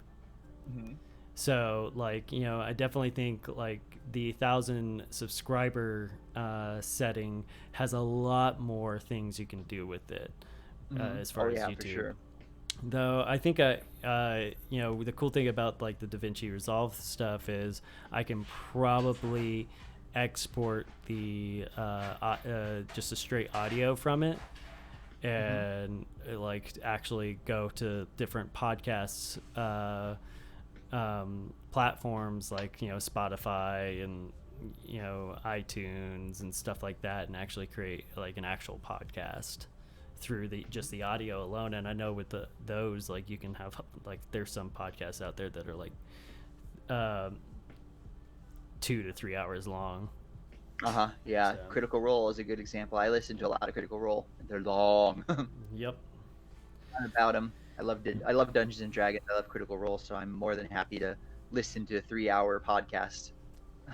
So like, you know, I definitely think like the 1,000 subscriber setting has a lot more things you can do with it as far as YouTube. For sure. Though I think you know, the cool thing about like the DaVinci Resolve stuff is I can probably export the just a straight audio from it, and like actually go to different podcasts platforms like, you know, Spotify and, you know, iTunes and stuff like that, and actually create like an actual podcast through just the audio alone. And I know with those, like, you can have like, there's some podcasts out there that are like 2 to 3 hours long. Yeah. So. Critical Role is a good example. I listen to a lot of Critical Role. They're long. Yep. About them. I loved it. I love Dungeons and Dragons. I love Critical Role, so I'm more than happy to listen to a 3-hour podcast.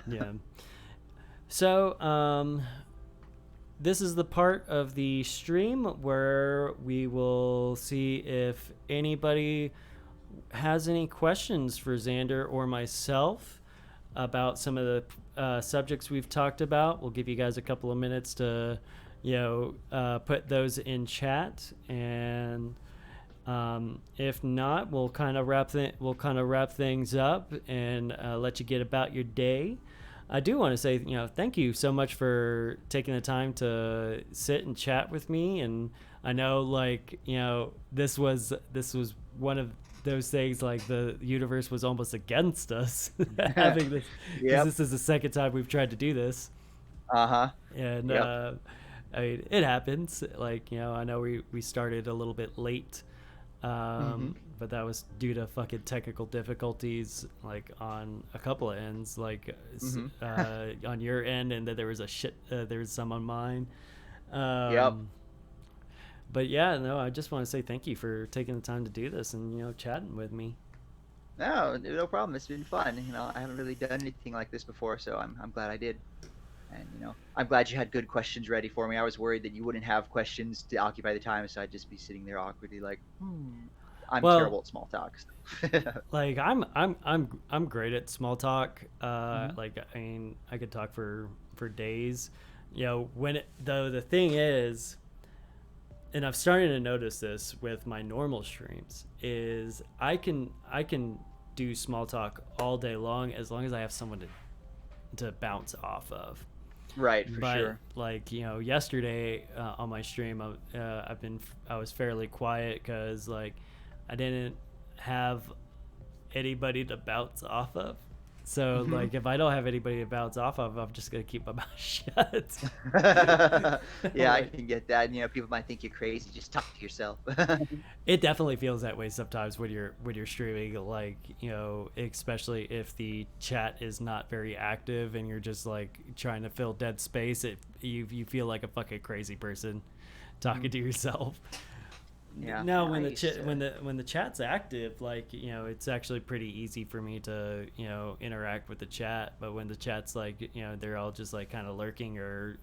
Yeah. So this is the part of the stream where we will see if anybody has any questions for Xander or myself about some of the subjects we've talked about. We'll give you guys a couple of minutes to, you know, put those in chat, and if not, we'll kind of wrap things up and let you get about your day. I do want to say, you know, thank you so much for taking the time to sit and chat with me. And I know, like, you know, this was one of those things, like the universe was almost against us having this, because this is the second time we've tried to do this. And I mean, it happens. Like, you know, I know we started a little bit late, but that was due to fucking technical difficulties, like on a couple of ends, like on your end, and then there was there was some on mine. But yeah, no, I just want to say thank you for taking the time to do this and, you know, chatting with me. No problem. It's been fun. You know, I haven't really done anything like this before, so I'm glad I did. And, you know, I'm glad you had good questions ready for me. I was worried that you wouldn't have questions to occupy the time, so I'd just be sitting there awkwardly like, I'm terrible at small talk. Like I'm great at small talk. Like, I mean, I could talk for days. You know, the thing is, and I've started to notice this with my normal streams, is I can do small talk all day long as long as I have someone to bounce off of. Right, for sure. Like, you know, yesterday on my stream, I was fairly quiet because, like, I didn't have anybody to bounce off of. So like if I don't have anybody to bounce off of, I'm just gonna keep my mouth shut. Yeah, I Like, can get that. People might think you're crazy. Just talk to yourself. it definitely feels that way sometimes when you're streaming, like, especially if the chat is not very active and you're just like trying to fill dead space. You feel like a fucking crazy person talking to yourself. Yeah. Now I when the used to- when the chat's active, like, it's actually pretty easy for me to interact with the chat. But when the chat's like, they're all just like kind of lurking or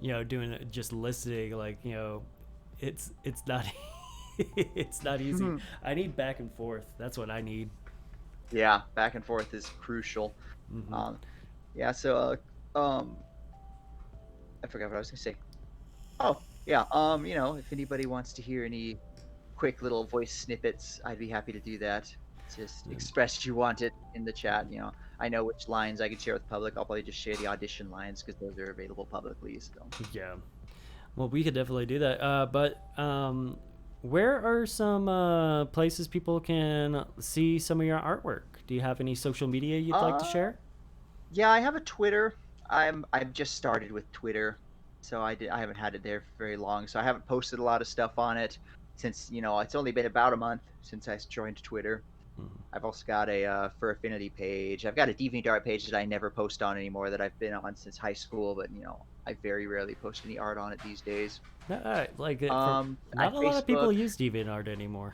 doing just listening, like, it's not it's not easy. I need back and forth. That's what I need. Yeah, back and forth is crucial. Mhm. Yeah. So, I forgot what I was gonna say. Oh, yeah. If anybody wants to hear any quick little voice snippets, I'd be happy to do that. Just express you want it in the chat. I know which lines I can share with the public. I'll probably just share the audition lines because those are available publicly. So. Yeah. Well, we could definitely do that. But where are some places people can see some of your artwork? Do you have any social media you'd like to share? Yeah, I have a Twitter. I've just started with Twitter, so I haven't had it there for very long. So I haven't posted a lot of stuff on it since it's only been about a month since I joined Twitter. I've also got a Fur Affinity page. I've got a DeviantArt page that I never post on anymore that I've been on since high school, but I very rarely post any art on it these days. Like At not a lot of people Facebook- use DeviantArt anymore.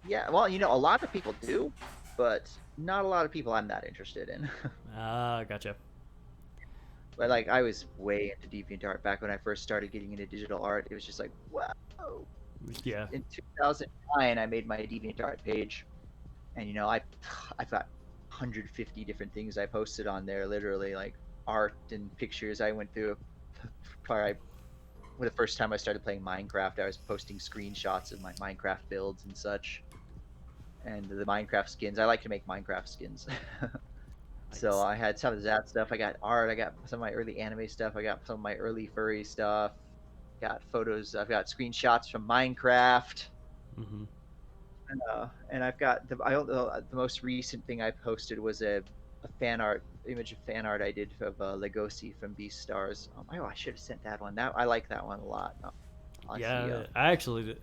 Yeah, well, a lot of people do, but not a lot of people I'm that interested in. Ah, gotcha. But like I was way into DeviantArt back when I first started getting into digital art. It was just like, wow. Yeah. In 2009, I made my DeviantArt page, and I've got 150 different things I posted on there, literally like art and pictures. I went through probably the first time I started playing Minecraft, I was posting screenshots of my Minecraft builds and such, and the Minecraft skins. I like to make Minecraft skins. So I had some of that stuff. I got art. I got some of my early anime stuff. I got some of my early furry stuff. Got photos. I've got screenshots from Minecraft. Mm-hmm. And I've got the most recent thing I posted was a fan art image of fan art I did of Legosi from Beastars. I should have sent that one. I like that one a lot. Yeah, I actually,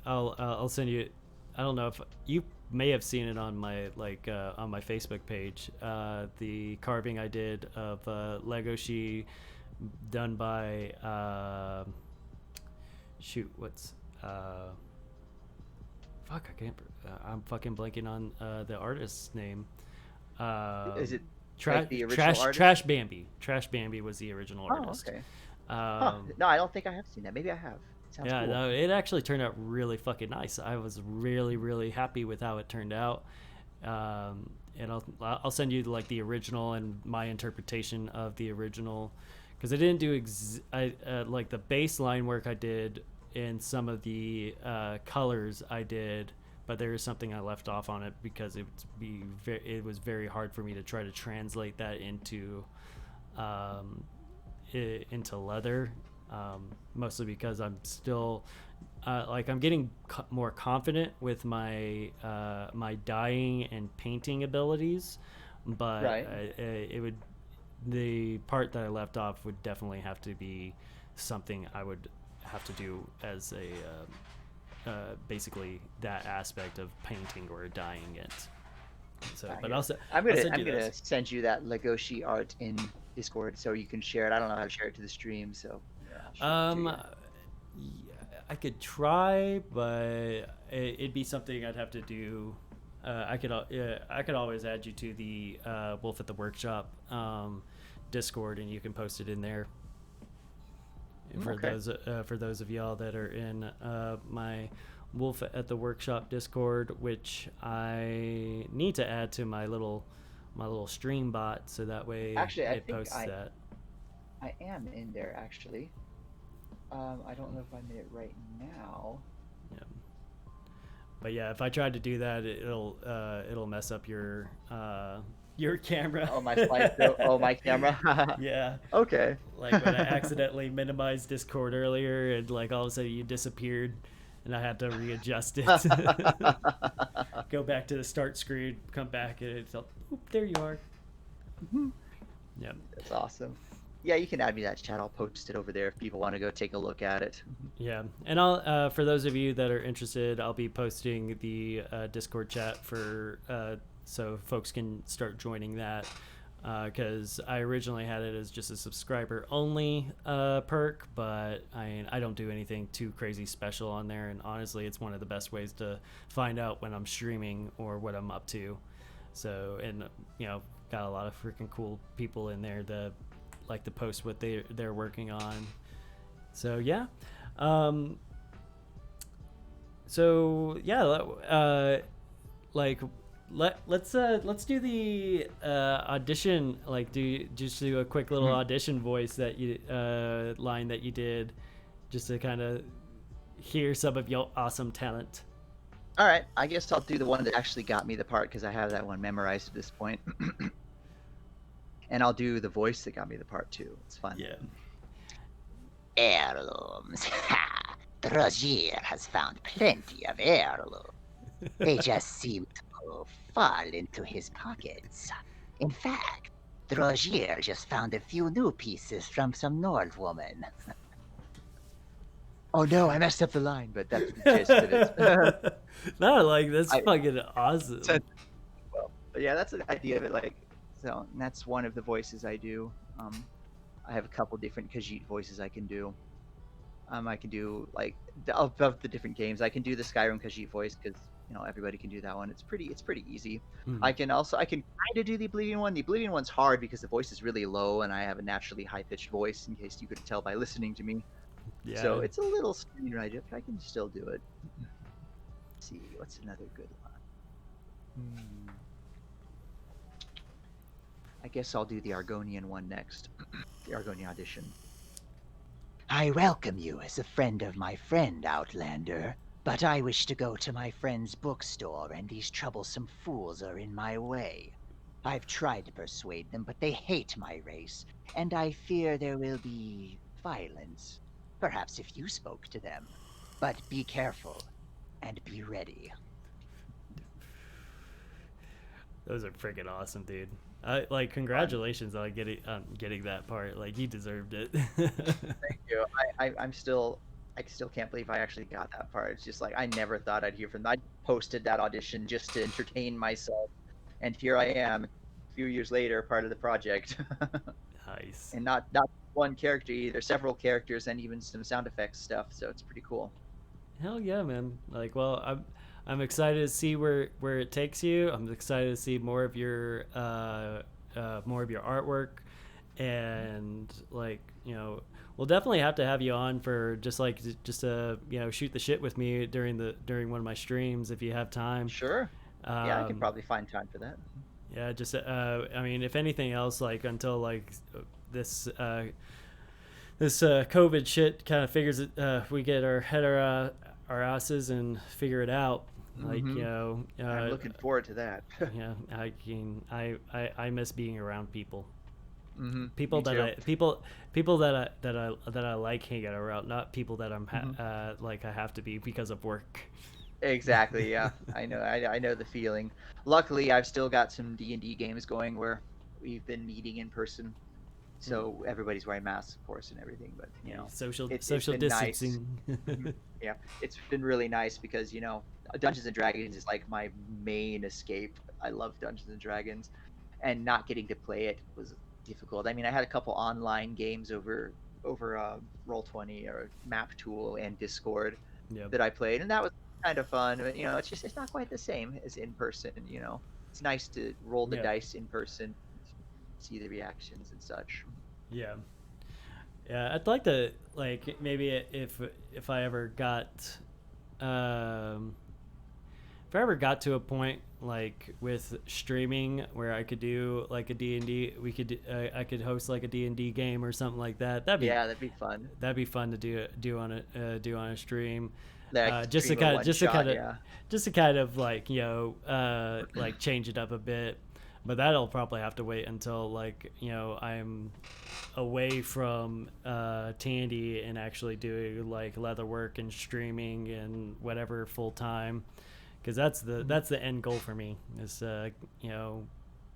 I'll send you. I don't know if you may have seen it on my on my Facebook page. The carving I did of Legoshi, done by what's fuck, I can't. I'm fucking blanking on the artist's name. Is it Trash the original artist? Trash Bambi? Trash Bambi was the original artist. Okay. No, I don't think I have seen that. Maybe I have. It sounds Yeah, cool. no, it actually turned out really fucking nice. I was really, really happy with how it turned out. And I'll send you like the original and my interpretation of the original, because I didn't do like the baseline work I did in some of the colors I did, but there is something I left off on it because it was very hard for me to try to translate that into leather, mostly because I'm still I'm getting more confident with my my dyeing and painting abilities, but Right. the part that I left off would definitely have to be something I would have to do as a basically that aspect of painting or dyeing it. So, but I'm gonna send you that Legoshi art in Discord so you can share it. I don't know how to share it to the stream, so I'll share it to you. I could try, but it'd be something I'd have to do. I could always add you to the Wolf at the Workshop Discord, and you can post it in there. For those of y'all that are in my Wolf at the Workshop Discord, which I need to add to my little stream bot, so that way Actually, I it think posts that. I am in there actually. I don't know if I'm in it right now. Yeah. But yeah, if I tried to do that, it'll mess up your camera. Oh, my slideshow. Oh, my camera. Yeah. Okay. Like when I accidentally minimized Discord earlier, and like all of a sudden you disappeared, and I had to readjust it. go back to the start screen, come back, and it's all, oop, there you are. Yep. That's awesome. Yeah, you can add me to that chat. I'll post it over there if people want to go take a look at it. Yeah, and I'll for those of you that are interested, I'll be posting the Discord chat for so folks can start joining that, because I originally had it as just a subscriber only perk, but I don't do anything too crazy special on there, and honestly, it's one of the best ways to find out when I'm streaming or what I'm up to. So, and got a lot of freaking cool people in there that like to post what they're working on. So yeah. Let's do the audition, like do a quick little audition voice that you line that you did, just to kind of hear some of your awesome talent. All right, I guess I'll do the one that actually got me the part, because I have that one memorized at this point. And I'll do the voice that got me the part too. It's fun. Yeah. Heirlooms. Roger has found plenty of heirlooms. They just seem to fall into his pockets. In fact, Roger just found a few new pieces from some Nord woman. Oh no, I messed up the line, but that's the gist of it. No, like that's fucking awesome. Well, but yeah, that's the idea of it. Like, so and that's one of the voices I do. I have a couple different Khajiit voices I can do. I can do like of the different games. I can do the Skyrim Khajiit voice because everybody can do that one. It's pretty easy. I can kind of do the Oblivion one. The Oblivion one's hard because the voice is really low and I have a naturally high pitched voice, in case you could tell by listening to me. Yeah. So it's a little strange, right? But I can still do it. Let's see, what's another good one? I guess I'll do the Argonian one next. The Argonian audition. I welcome you as a friend of my friend, Outlander. But I wish to go to my friend's bookstore, and these troublesome fools are in my way. I've tried to persuade them, but they hate my race, and I fear there will be violence. Perhaps if you spoke to them. But be careful, and be ready. Those are freaking awesome, dude. Congratulations on getting that part. Like, you deserved it. Thank you. I still can't believe I actually got that part. It's just like, I never thought I'd hear from them. I posted that audition just to entertain myself, and here I am, a few years later, part of the project. Nice. And not one character either, several characters, and even some sound effects stuff. So it's pretty cool. Hell yeah, man. Like, well, I'm excited to see where it takes you. I'm excited to see more of your artwork, and we'll definitely have to have you on for just shoot the shit with me during one of my streams if you have time. Sure. Yeah, I can probably find time for that. Yeah, just if anything else, like until like this COVID shit kind of figures it, we get our head our asses and figure it out. Like, I'm looking forward to that. Yeah, I miss being around people. People that I like hanging around, not people that I'm like I have to be because of work. Exactly. Yeah, I know the feeling. Luckily, I've still got some D&D games going where we've been meeting in person, so everybody's wearing masks, of course, and everything. But social been distancing. Nice. Yeah, it's been really nice because Dungeons and Dragons is like my main escape. I love Dungeons and Dragons, and not getting to play it was difficult. I mean, I had a couple online games over Roll20 or Map Tool and Discord that I played, and that was kind of fun. But it's not quite the same as in person. It's nice to roll the dice in person, see the reactions and such. Yeah, I'd like to maybe if I ever got to a point like with streaming where I could do like a D&D, I could host like a D&D game or something like that. That'd be fun. That'd be fun to do on a stream. Just to kind of like like change it up a bit. But that'll probably have to wait until I'm away from Tandy and actually doing like leather work and streaming and whatever full time, because that's the end goal for me is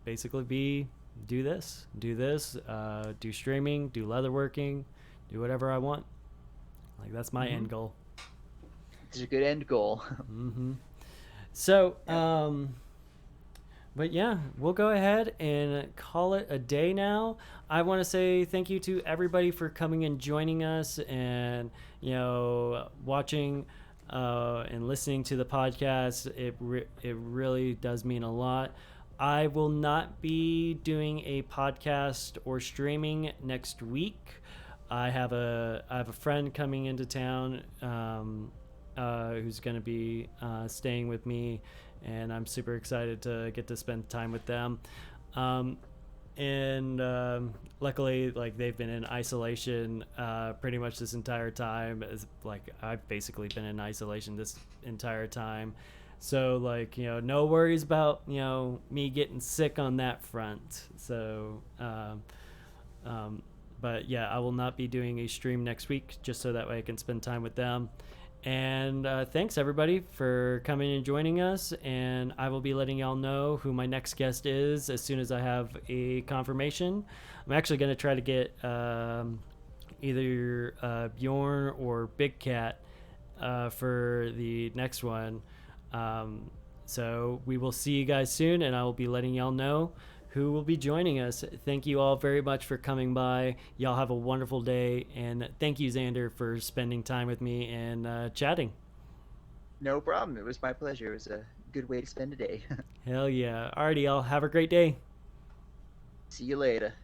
basically do this, do streaming, do leatherworking, do whatever I want. Like that's my end goal. It's a good end goal. So, but yeah, we'll go ahead and call it a day now. I want to say thank you to everybody for coming and joining us and, watching and listening to the podcast. It really does mean a lot. I will not be doing a podcast or streaming next week. I have a friend coming into town who's going to be staying with me, and I'm super excited to get to spend time with them. Luckily, like, they've been in isolation pretty much this entire time. I've basically been in isolation this entire time. So, like, no worries about, me getting sick on that front. So, but yeah, I will not be doing a stream next week just so that way I can spend time with them. And thanks everybody for coming and joining us. And I will be letting y'all know who my next guest is as soon as I have a confirmation. I'm actually going to try to get either Bjorn or Big Cat for the next one. So we will see you guys soon, and I will be letting y'all know who will be joining us. Thank you all very much for coming by. Y'all have a wonderful day, and thank you, Xander, for spending time with me and chatting. No problem. It was my pleasure. It was a good way to spend a day. Hell yeah. Alrighty, y'all. Have a great day. See you later.